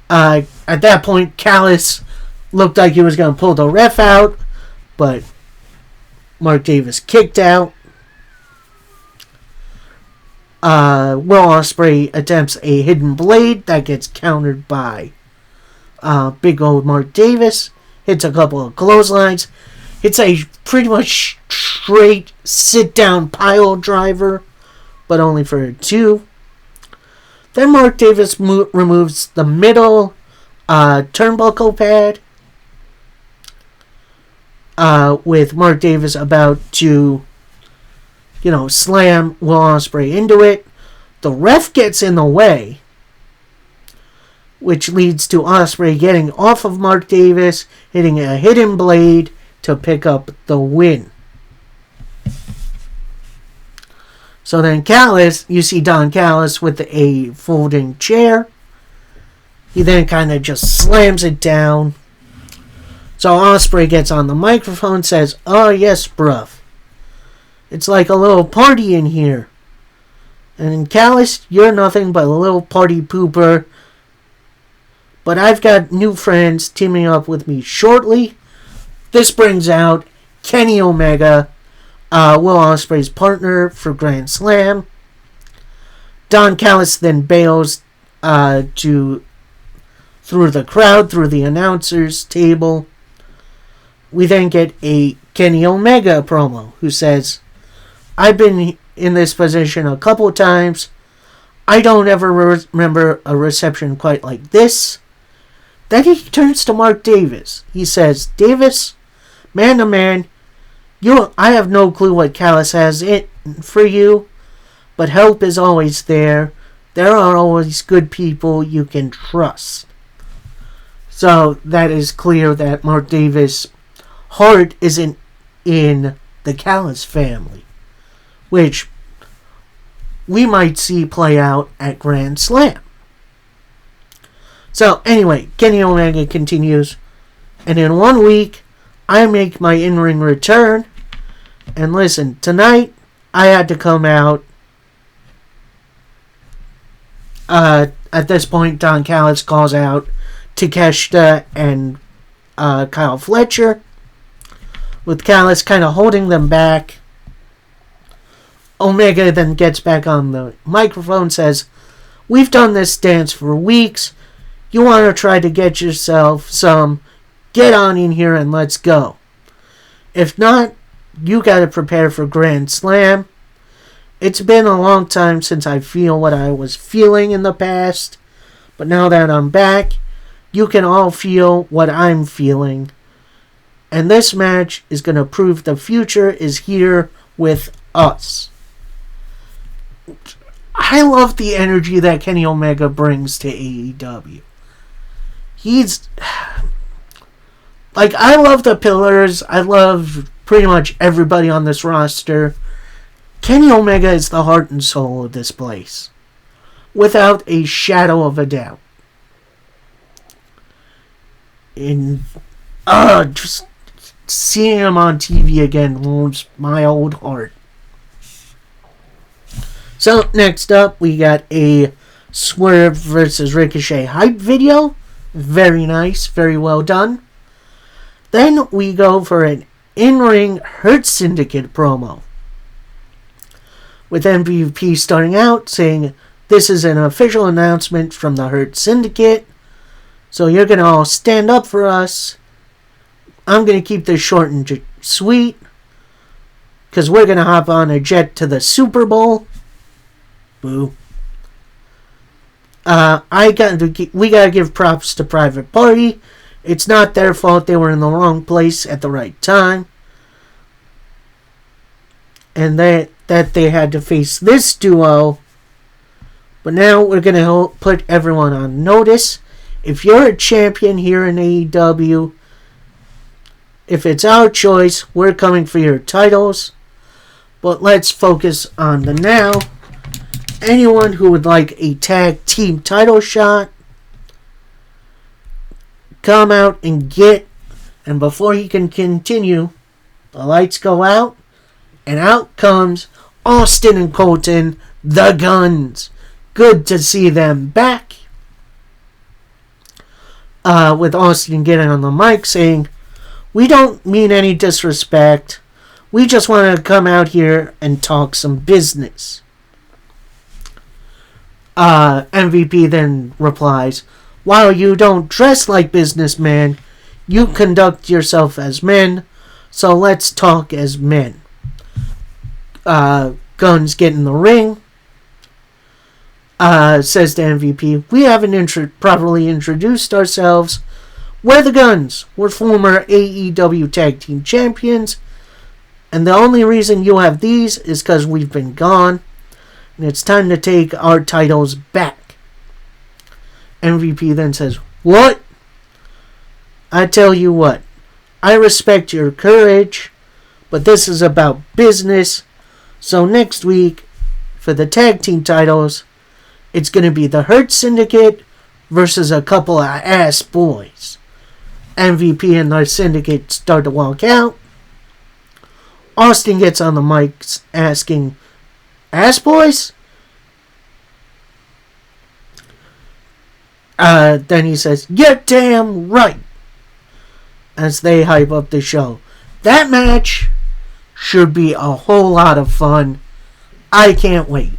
At that point, Callis looked like he was going to pull the ref out, but Mark Davis kicked out. Will Ospreay attempts a hidden blade that gets countered by big old Mark Davis. Hits a couple of clotheslines. Hits a pretty much straight sit-down pile driver, but only for a 2. Then Mark Davis removes the middle turnbuckle pad with Mark Davis about to, slam Will Ospreay into it. The ref gets in the way, which leads to Ospreay getting off of Mark Davis, hitting a hidden blade to pick up the win. So then Callis, you see Don Callis with a folding chair. He then kind of just slams it down. So Ospreay gets on the microphone, says, "Oh yes, bruv. It's like a little party in here. And Callis, you're nothing but a little party pooper. But I've got new friends teaming up with me shortly." This brings out Kenny Omega, Will Ospreay's partner for Grand Slam. Don Callis then bails through the crowd, through the announcer's table. We then get a Kenny Omega promo who says, "I've been in this position a couple times. I don't ever remember a reception quite like this." Then he turns to Mark Davis. He says, "Davis, man to man, I have no clue what Callis has it for you, but help is always there. There are always good people you can trust." So that is clear that Mark Davis' heart isn't in the Callis family, which we might see play out at Grand Slam. So anyway, Kenny Omega continues, "And in 1 week, I make my in-ring return. And listen, tonight, I had to come out." At this point, Don Callis calls out Takeshita and Kyle Fletcher, with Callis kind of holding them back. Omega then gets back on the microphone, says, "We've done this dance for weeks. You want to try to get yourself some? Get on in here and let's go. If not, you got to prepare for Grand Slam. It's been a long time since I feel what I was feeling in the past, but now that I'm back, you can all feel what I'm feeling. And this match is going to prove the future is here with us. I love the energy that Kenny Omega brings to AEW. He's... Like, I love the Pillars. I love pretty much everybody on this roster. Kenny Omega is the heart and soul of this place. Without a shadow of a doubt. And, just seeing him on TV again warms my old heart. So, next up, we got a Swerve versus Ricochet hype video. Very nice, very well done. Then we go for an in-ring Hurt Syndicate promo. With MVP starting out saying, "This is an official announcement from the Hurt Syndicate. So you're going to all stand up for us. I'm going to keep this short and sweet. Because we're going to hop on a jet to the Super Bowl." Boo. We gotta give props to Private Party. It's not their fault. They were in the wrong place at the right time. And that they had to face this duo. But now we're going to put everyone on notice. If you're a champion here in AEW, if it's our choice, we're coming for your titles. But let's focus on the now. Anyone who would like a tag team title shot, come out and get. And before he can continue, the lights go out. And out comes Austin and Colton, the Guns. Good to see them back. With Austin getting on the mic saying, "We don't mean any disrespect. We just want to come out here and talk some business." MVP then replies, "While you don't dress like businessmen, you conduct yourself as men, so let's talk as men." Guns get in the ring. Says to MVP, "We haven't properly introduced ourselves. We're the Guns. We're former AEW Tag Team Champions. And the only reason you have these is because we've been gone. And it's time to take our titles back." MVP then says, "What? I tell you what. I respect your courage, but this is about business. So next week, for the tag team titles, it's going to be the Hurt Syndicate versus a couple of ass boys." MVP and the Syndicate start to walk out. Austin gets on the mic asking, "Ass boys?" Then he says, "You're damn right," as they hype up the show. That match should be a whole lot of fun. I can't wait.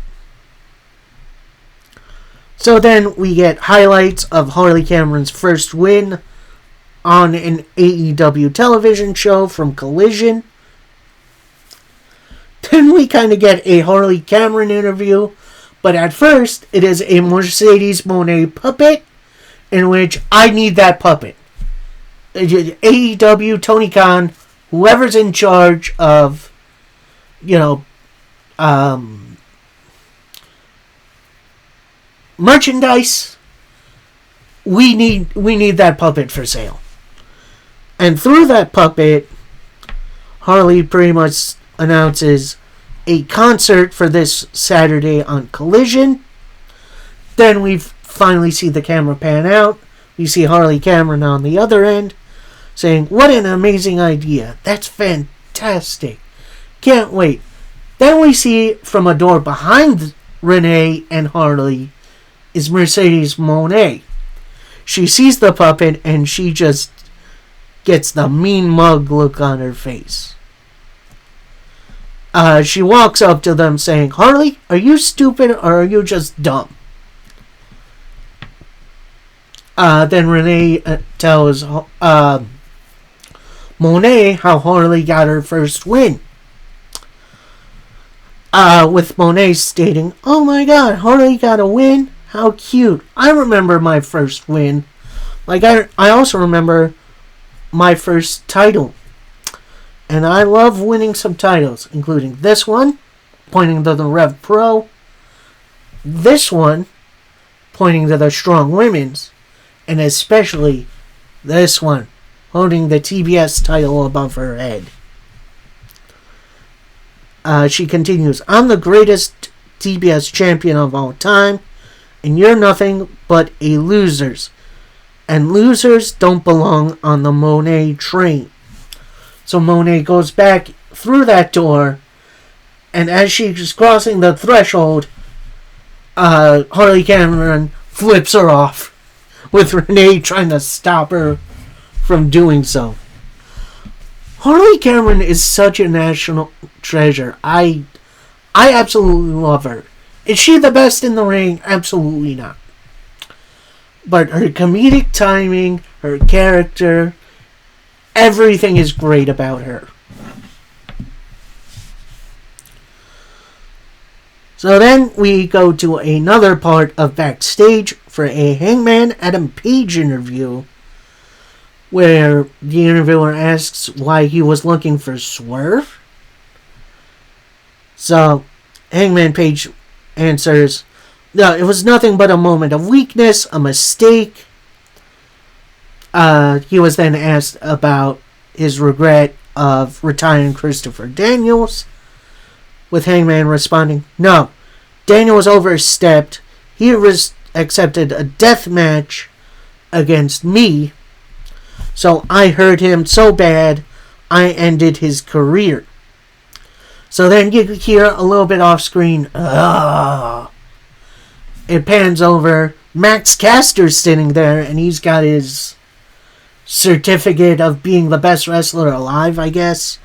So then we get highlights of Harley Cameron's first win on an AEW television show from Collision. Then we kind of get a Harley Cameron interview, but at first it is a Mercedes Moné puppet, in which I need that puppet. AEW, Tony Khan, whoever's in charge of, merchandise, we need that puppet for sale. And through that puppet, Harley pretty much announces a concert for this Saturday on Collision. Then we finally see the camera pan out. We see Harley Cameron on the other end saying, "What an amazing idea. That's fantastic. Can't wait." Then we see from a door behind Renee and Harley is Mercedes Moné. She sees the puppet and she just gets the mean mug look on her face. She walks up to them saying, "Harley, are you stupid or are you just dumb?" Then Renee tells Moné how Harley got her first win. With Monet stating, "Oh my god, Harley got a win? How cute. I remember my first win. Like, I also remember my first title. And I love winning some titles, including this one, pointing to the Rev Pro. This one, pointing to the Strong Women's. And especially this one, holding the TBS title above her head." She continues, "I'm the greatest TBS champion of all time, and you're nothing but a losers. And losers don't belong on the Monet train." So Monet goes back through that door, and as she's crossing the threshold, Harley Cameron flips her off, with Renee trying to stop her from doing so. Harley Cameron is such a national treasure. I absolutely love her. Is she the best in the ring? Absolutely not. But her comedic timing, her character, everything is great about her. So then we go to another part of backstage for a Hangman Adam Page interview, where the interviewer asks why he was looking for Swerve. So Hangman Page answers, "No, it was nothing but a moment of weakness, a mistake." He was then asked about his regret of retiring Christopher Daniels, with Hangman responding, "No, Daniels overstepped. He accepted a death match against me, so I hurt him so bad, I ended his career." So then you hear a little bit off screen, It pans over. Max Caster's sitting there, and he's got his certificate of being the best wrestler alive, I guess.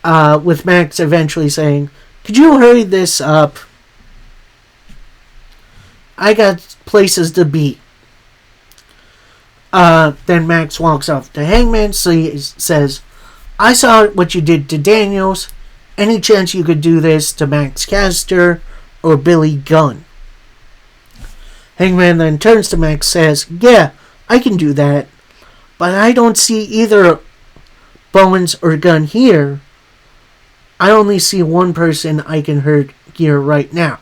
With Max eventually saying, "Could you hurry this up? I got places to be." Then Max walks off to Hangman, so he says, "I saw what you did to Daniels. Any chance you could do this to Max Caster or Billy Gunn?" Hangman then turns to Max, says, "Yeah, I can do that, but I don't see either Bowens or Gunn here. I only see one person I can hurt here right now."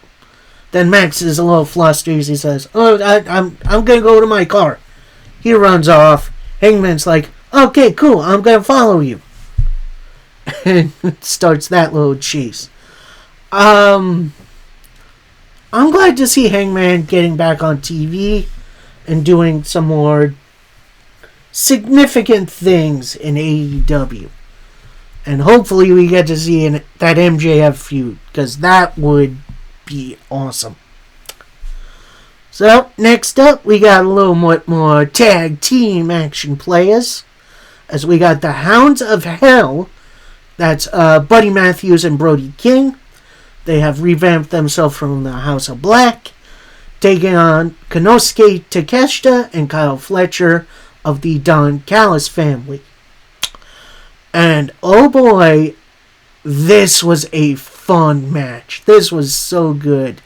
Then Max is a little flustered as he says, "Oh, I'm gonna go to my car." He runs off. Hangman's like, "Okay, cool, I'm gonna follow you." And starts that little chase. I'm glad to see Hangman getting back on TV and doing some more significant things in AEW. And hopefully we get to see that MJF feud, because that would be awesome. So, next up, we got a little more tag team action players, as we got the Hounds of Hell. That's Buddy Matthews and Brody King. They have revamped themselves from the House of Black, taking on Konosuke Takeshita and Kyle Fletcher of the Don Callis family. And oh boy, this was a fun match. This was so good.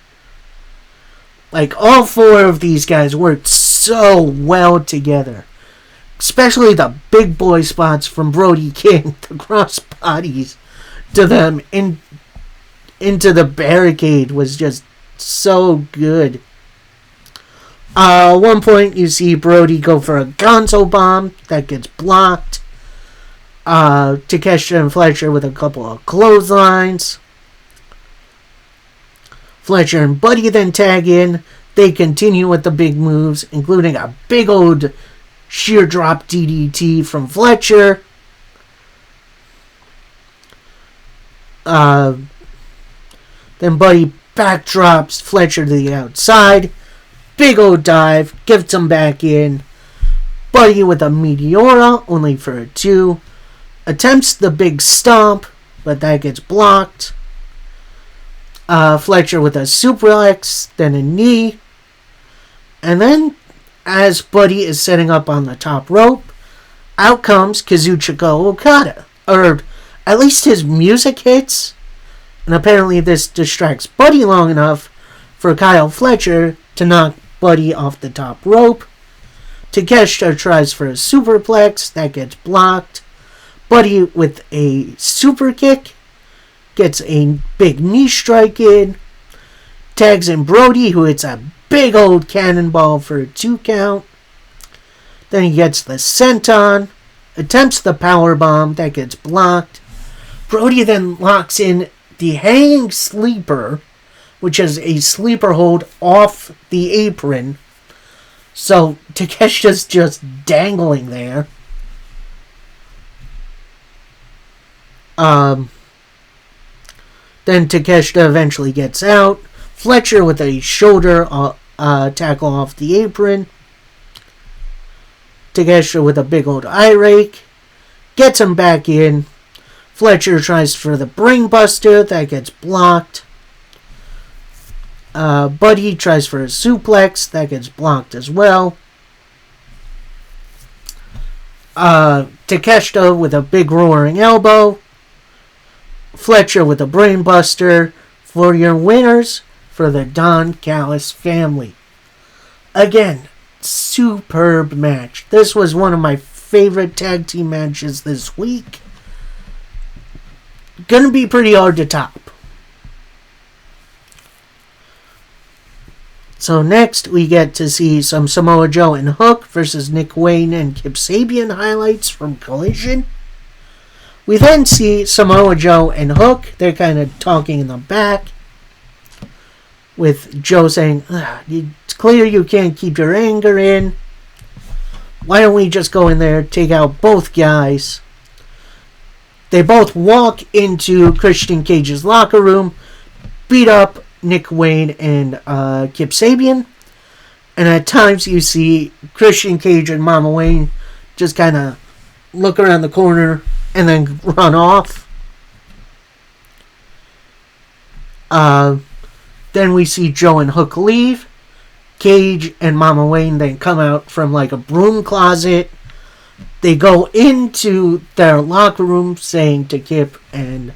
Like, all four of these guys worked so well together. Especially the big boy spots from Brody King, the cross bodies to them into the barricade was just so good. At one point, you see Brody go for a Gonzo bomb that gets blocked. Takeshita and Fletcher with a couple of clotheslines. Fletcher and Buddy then tag in. They continue with the big moves, including a big old sheer drop DDT from Fletcher. Then Buddy backdrops Fletcher to the outside. Big old dive. Gets him back in. Buddy with a Meteora, only for a 2. Attempts the big stomp, but that gets blocked. Fletcher with a suplex, then a knee. And then, as Buddy is setting up on the top rope, out comes Kazuchika Okada. Or at least his music hits, And apparently this distracts Buddy long enough for Kyle Fletcher to knock Buddy off the top rope. Takeshita tries for a superplex. That gets blocked. Buddy with a super kick gets a big knee strike in. Tags in Brody, who hits a big old cannonball for a 2 count. Then he gets the senton. Attempts the powerbomb. That gets blocked. Brody then locks in the hanging sleeper, which is a sleeper hold off the apron. So Takeshita's just dangling there. Then Takeshita eventually gets out. Fletcher with a shoulder tackle off the apron. Takeshita with a big old eye rake. Gets him back in. Fletcher tries for the brainbuster. That gets blocked. Buddy tries for a suplex. That gets blocked as well. Takeshita with a big roaring elbow. Fletcher with a brainbuster. For your winners, for the Don Callis family. Again, superb match. This was one of my favorite tag team matches this week. Gonna be pretty hard to top. So next we get to see some Samoa Joe and Hook versus Nick Wayne and Kip Sabian highlights from Collision. We then see Samoa Joe and Hook. They're kind of talking in the back, with Joe saying, it's clear you can't keep your anger in. Why don't we just go in there, take out both guys? They both walk into Christian Cage's locker room, beat up Nick Wayne and Kip Sabian. And at times you see Christian Cage and Mama Wayne just kind of look around the corner and then run off. Then we see Joe and Hook leave. Cage and Mama Wayne then come out from like a broom closet. They go into their locker room saying to Kip and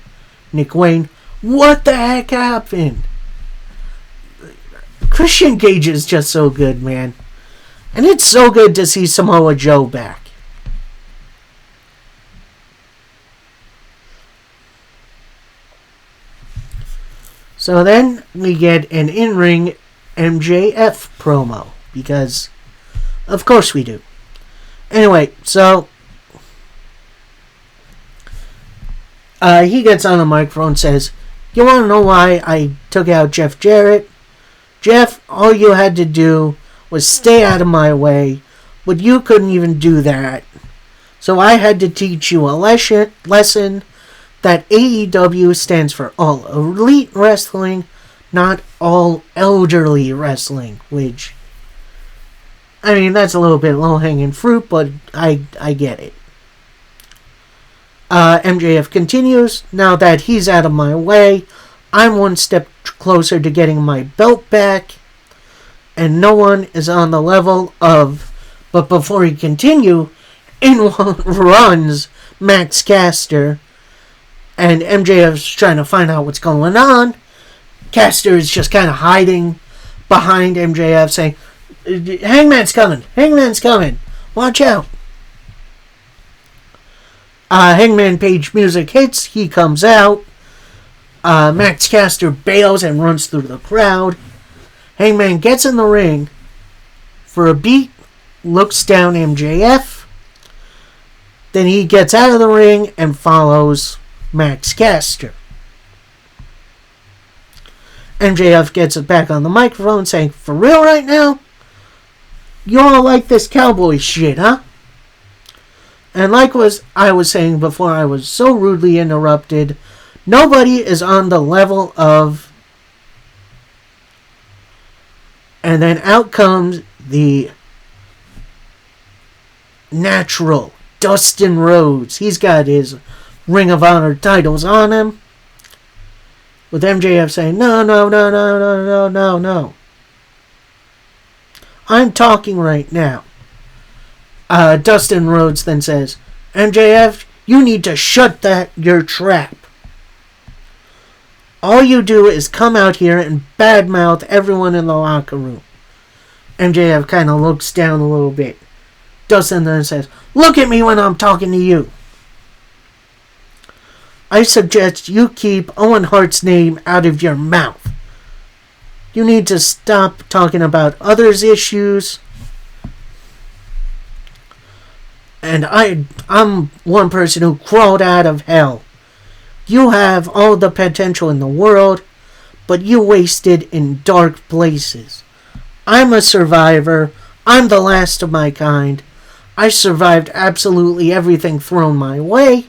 Nick Wayne, what the heck happened? Christian Cage is just so good, man. And it's so good to see Samoa Joe back. So then we get an in-ring MJF promo. Because, of course we do. Anyway, so he gets on the microphone and says, you want to know why I took out Jeff Jarrett? Jeff, all you had to do was stay out of my way, but you couldn't even do that. So I had to teach you a lesson that AEW stands for All Elite Wrestling, not All Elderly Wrestling, which, I mean, that's a little bit low-hanging fruit, but I get it. MJF continues, now that he's out of my way, I'm one step closer to getting my belt back, and no one is on the level of... But before he continue, in runs Max Caster, and MJF's trying to find out what's going on. Caster is just kind of hiding behind MJF, saying, Hangman's coming, Hangman's coming, watch out. Hangman Page music hits, he comes out. Max Caster bails and runs through the crowd. Hangman gets in the ring for a beat, looks down MJF. Then he gets out of the ring and follows Max Caster. MJF gets it back on the microphone saying, for real right now? You all like this cowboy shit, huh? And like I was saying before I was so rudely interrupted, nobody is on the level of... And then out comes the natural Dustin Rhodes. He's got his Ring of Honor titles on him. With MJF saying, no. I'm talking right now. Dustin Rhodes then says, MJF, you need to shut your trap. All you do is come out here and badmouth everyone in the locker room. MJF kind of looks down a little bit. Dustin then says, look at me when I'm talking to you. I suggest you keep Owen Hart's name out of your mouth. You need to stop talking about others' issues. And I'm one person who crawled out of hell. You have all the potential in the world, but you wasted in dark places. I'm a survivor. I'm the last of my kind. I survived absolutely everything thrown my way.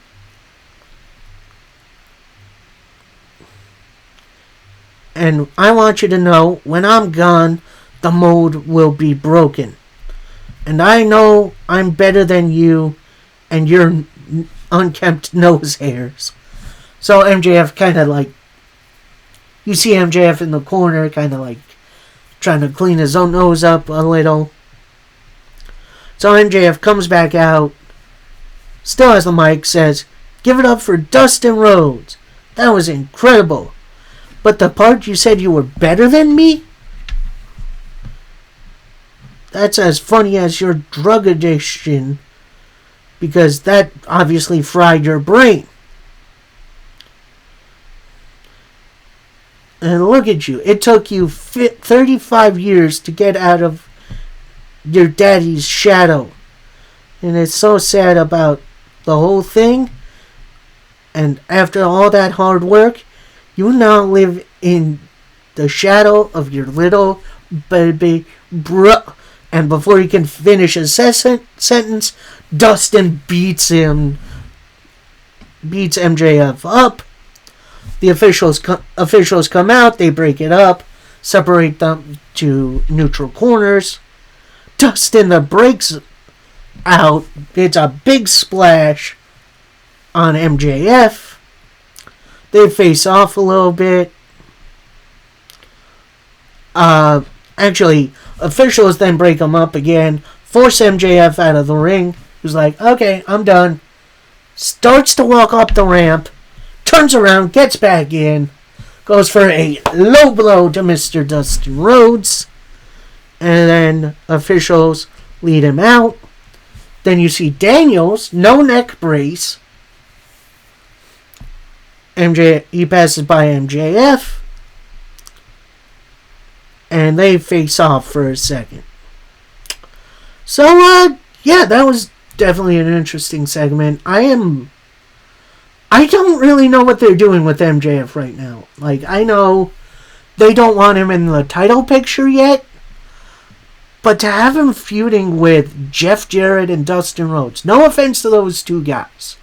And I want you to know, when I'm gone, the mold will be broken. And I know I'm better than you and your unkempt nose hairs. So MJF kind of like, you see MJF in the corner kind of like trying to clean his own nose up a little. So MJF comes back out, still has the mic, says, give it up for Dustin Rhodes. That was incredible. But the part you said you were better than me? That's as funny as your drug addiction, because that obviously fried your brain. And look at you. It took you 35 years to get out of your daddy's shadow. And it's so sad about the whole thing. And after all that hard work, you now live in the shadow of your little baby bro. And before he can finish his sentence, Dustin beats MJF up. The officials come out, they break it up, separate them to neutral corners. Dustin breaks out. It's a big splash on MJF. They face off a little bit. Actually, officials then break them up again, force MJF out of the ring. He's like, okay, I'm done. Starts to walk up the ramp, turns around, gets back in, goes for a low blow to Mr. Dustin Rhodes, and then officials lead him out. Then you see Daniels, no neck brace. He passes by MJF, and they face off for a second. So, yeah, that was definitely an interesting segment. I don't really know what they're doing with MJF right now. Like, I know they don't want him in the title picture yet, but to have him feuding with Jeff Jarrett and Dustin Rhodes, no offense to those two guys,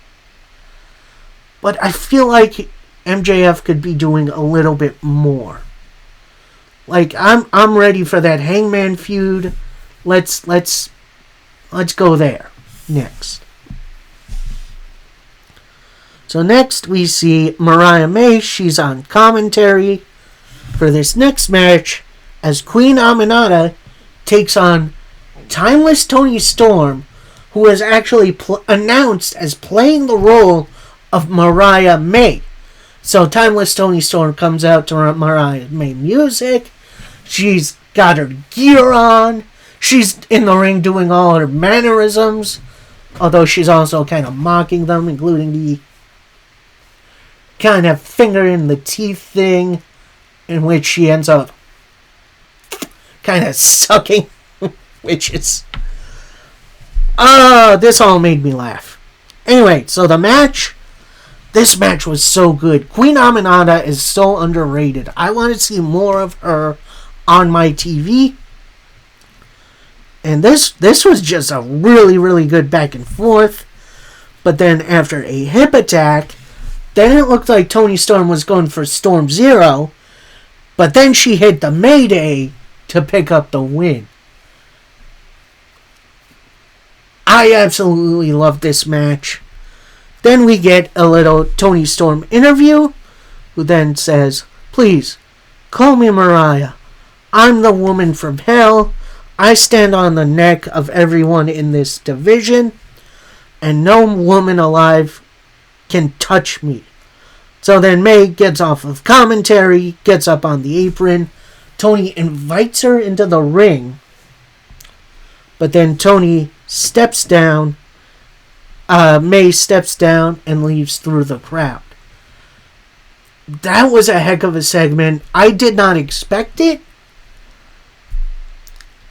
but I feel like MJF could be doing a little bit more. Like, I'm ready for that Hangman feud. Let's go there next. So next we see Mariah May. She's on commentary for this next match as Queen Aminata takes on Timeless Toni Storm, who is actually announced as playing the role of Mariah May. So Timeless Toni Storm comes out to Mariah May music. She's got her gear on. She's in the ring doing all her mannerisms, although she's also kind of mocking them, including the kind of finger in the teeth thing, in which she ends up kind of sucking, which is... this all made me laugh. Anyway, so this match was so good. Queen Aminata is so underrated. I want to see more of her on my TV. And this was just a really, really good back and forth. But then after a hip attack, then it looked like Toni Storm was going for Storm Zero. But then she hit the Mayday to pick up the win. I absolutely love this match. Then we get a little Toni Storm interview, who then says, please, call me Mariah. I'm the woman from hell. I stand on the neck of everyone in this division, and no woman alive can touch me. So then May gets off of commentary, gets up on the apron. Tony invites her into the ring. But then Tony steps down. May steps down and leaves through the crowd. That was a heck of a segment. I did not expect it.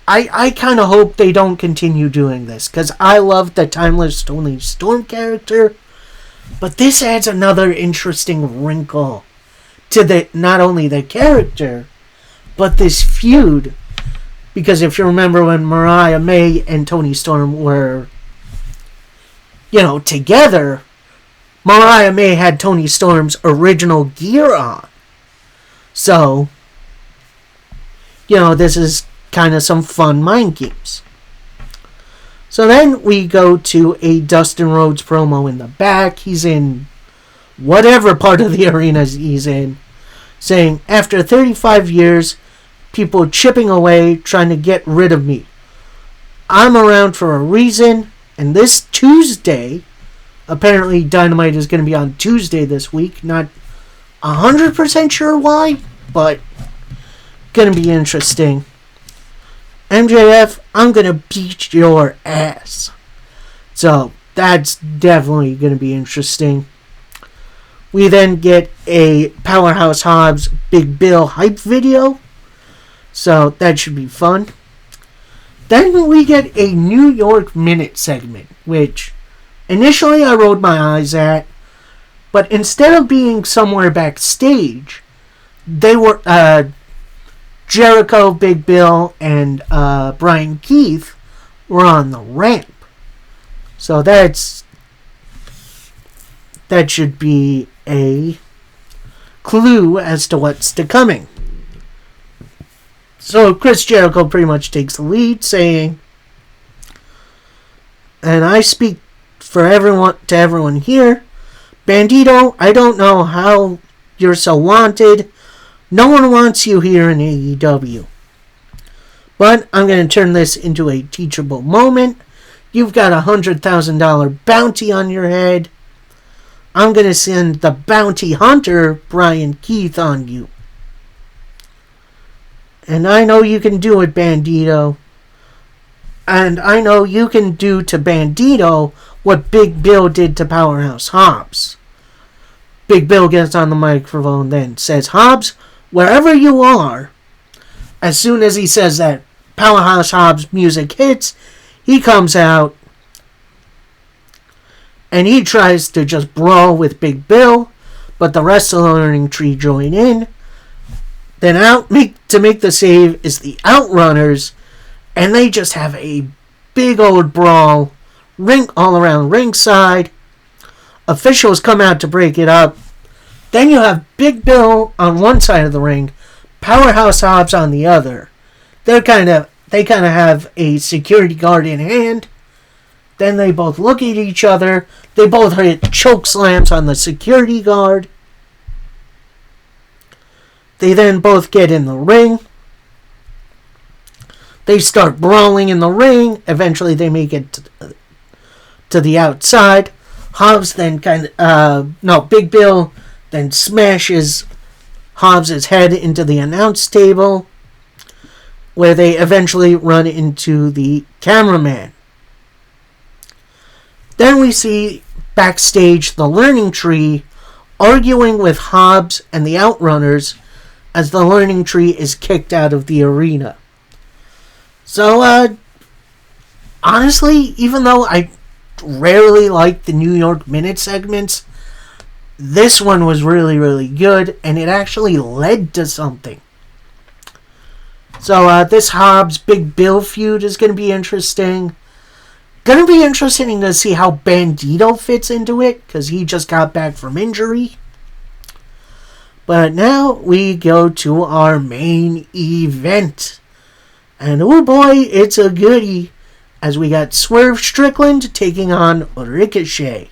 I kind of hope they don't continue doing this, because I love the Timeless Toni Storm character. But this adds another interesting wrinkle to not only the character, but this feud. Because if you remember when Mariah May and Toni Storm were, together, Mariah May had Toni Storm's original gear on. So, this is kind of some fun mind games. So then we go to a Dustin Rhodes promo in the back. He's in whatever part of the arena he's in, saying, after 35 years, people chipping away, trying to get rid of me. I'm around for a reason, and this Tuesday, apparently Dynamite is going to be on Tuesday this week. Not 100% sure why, but going to be interesting. MJF, I'm going to beat your ass. So, that's definitely going to be interesting. We then get a Powerhouse Hobbs Big Bill hype video. So, that should be fun. Then we get a New York Minute segment, which initially I rolled my eyes at. But instead of being somewhere backstage, they were... Jericho, Big Bill, and Brian Keith were on the ramp. So that should be a clue as to what's to coming. So Chris Jericho pretty much takes the lead, saying, and I speak for everyone here, Bandito, I don't know how you're so wanted. No one wants you here in AEW. But I'm going to turn this into a teachable moment. You've got a $100,000 bounty on your head. I'm going to send the bounty hunter, Brian Keith, on you. And I know you can do it, Bandito. And I know you can do to Bandito what Big Bill did to Powerhouse Hobbs. Big Bill gets on the microphone, then says, Hobbs, wherever you are, as soon as he says that, Powerhouse Hobbs music hits, he comes out and he tries to just brawl with Big Bill, but the rest of the Learning Tree join in. Then to make the save is the Outrunners, and they just have a big old brawl, all around ringside. Officials come out to break it up. Then you have Big Bill on one side of the ring, Powerhouse Hobbs on the other. They kind of have a security guard in hand. Then they both look at each other. They both hit choke slams on the security guard. They then both get in the ring. They start brawling in the ring. Eventually they make it to the outside. Hobbs then Big Bill then smashes Hobbs' head into the announce table, where they eventually run into the cameraman. Then we see backstage the Learning Tree arguing with Hobbs and the Outrunners as the Learning Tree is kicked out of the arena. So, honestly, even though I rarely like the New York Minute segments, this one was really, really good, and it actually led to something. So, this Hobbs Big Bill feud is going to be interesting. Going to be interesting to see how Bandito fits into it, because he just got back from injury. But now we go to our main event. And oh boy, it's a goodie, as we got Swerve Strickland taking on Ricochet.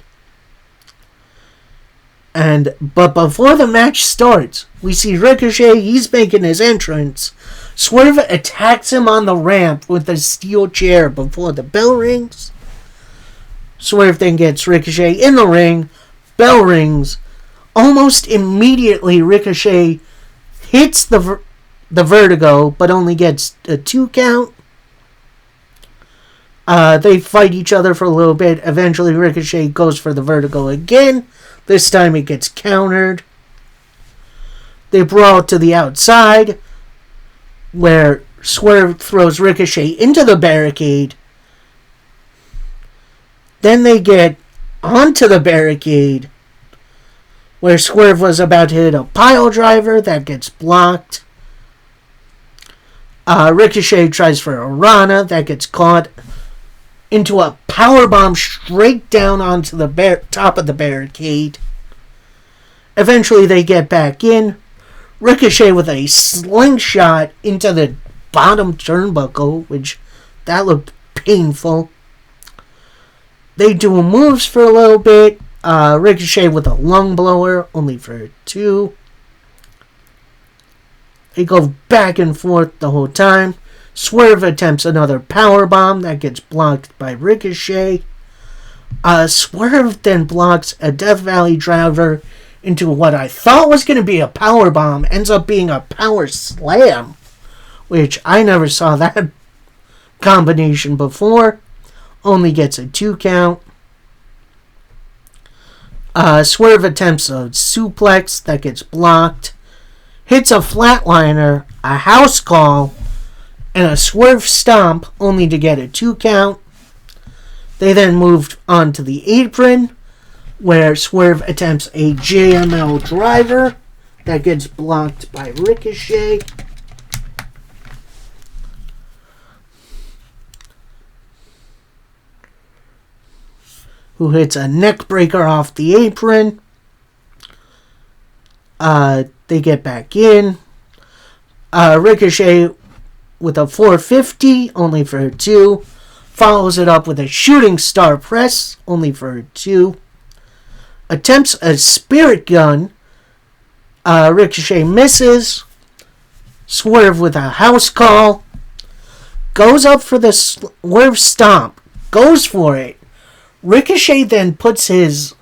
But before the match starts, we see Ricochet, he's making his entrance. Swerve attacks him on the ramp with a steel chair before the bell rings. Swerve then gets Ricochet in the ring. Bell rings. Almost immediately, Ricochet hits the Vertigo, but only gets a 2 count. They fight each other for a little bit. Eventually, Ricochet goes for the Vertigo again. This time it gets countered. They brawl to the outside, where Swerve throws Ricochet into the barricade. Then they get onto the barricade, where Swerve was about to hit a pile driver. That gets blocked. Ricochet tries for a Rana. That gets caught into a powerbomb straight down onto the top of the barricade. Eventually they get back in. Ricochet with a slingshot into the bottom turnbuckle, which that looked painful. They do moves for a little bit. Ricochet with a lung blower, only for 2. They go back and forth the whole time. Swerve attempts another powerbomb that gets blocked by Ricochet. Swerve then blocks a Death Valley driver into what I thought was going to be a powerbomb. Ends up being a power slam, which I never saw that combination before. Only gets a 2 count. Swerve attempts a suplex that gets blocked. Hits a flatliner, a house call, and a Swerve stomp, only to get a 2 count. They then moved on to the apron, where Swerve attempts a JML driver that gets blocked by Ricochet. Who hits a neck breaker off the apron. They get back in. Ricochet with a 450, only for a 2. Follows it up with a shooting star press, only for a 2. Attempts a spirit gun. Ricochet misses. Swerve with a house call. Goes up for the Swerve stomp. Goes for it. Ricochet then puts his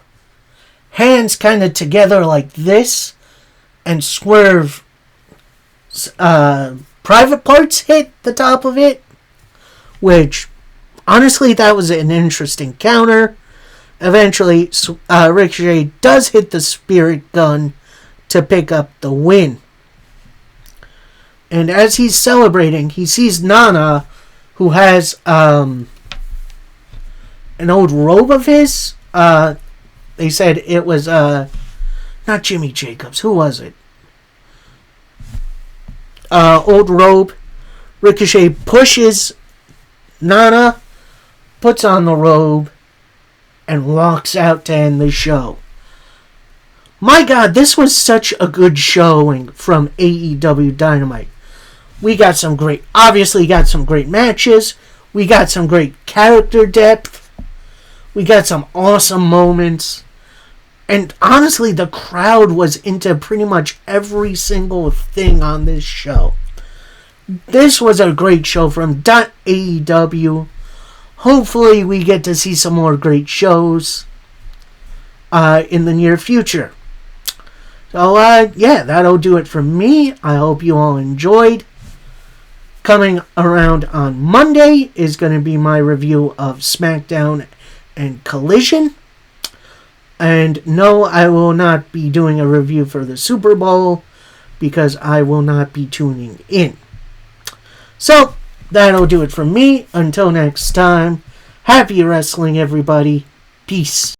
hands kind of together like this, and Swerve's private parts hit the top of it, which, honestly, that was an interesting counter. Eventually, Ricochet does hit the spirit gun to pick up the win. And as he's celebrating, he sees Nana, who has an old robe of his. They said it was not Jimmy Jacobs. Who was it? Old robe. Ricochet pushes Nana, puts on the robe, and walks out to end the show. My God, this was such a good showing from AEW Dynamite. We got some great matches. We got some great character depth. We got some awesome moments. And honestly, the crowd was into pretty much every single thing on this show. This was a great show from AEW. Hopefully we get to see some more great shows in the near future. So, yeah, that'll do it from me. I hope you all enjoyed. Coming around on Monday is going to be my review of SmackDown and Collision. And no, I will not be doing a review for the Super Bowl because I will not be tuning in. So, that'll do it from me. Until next time, happy wrestling, everybody. Peace.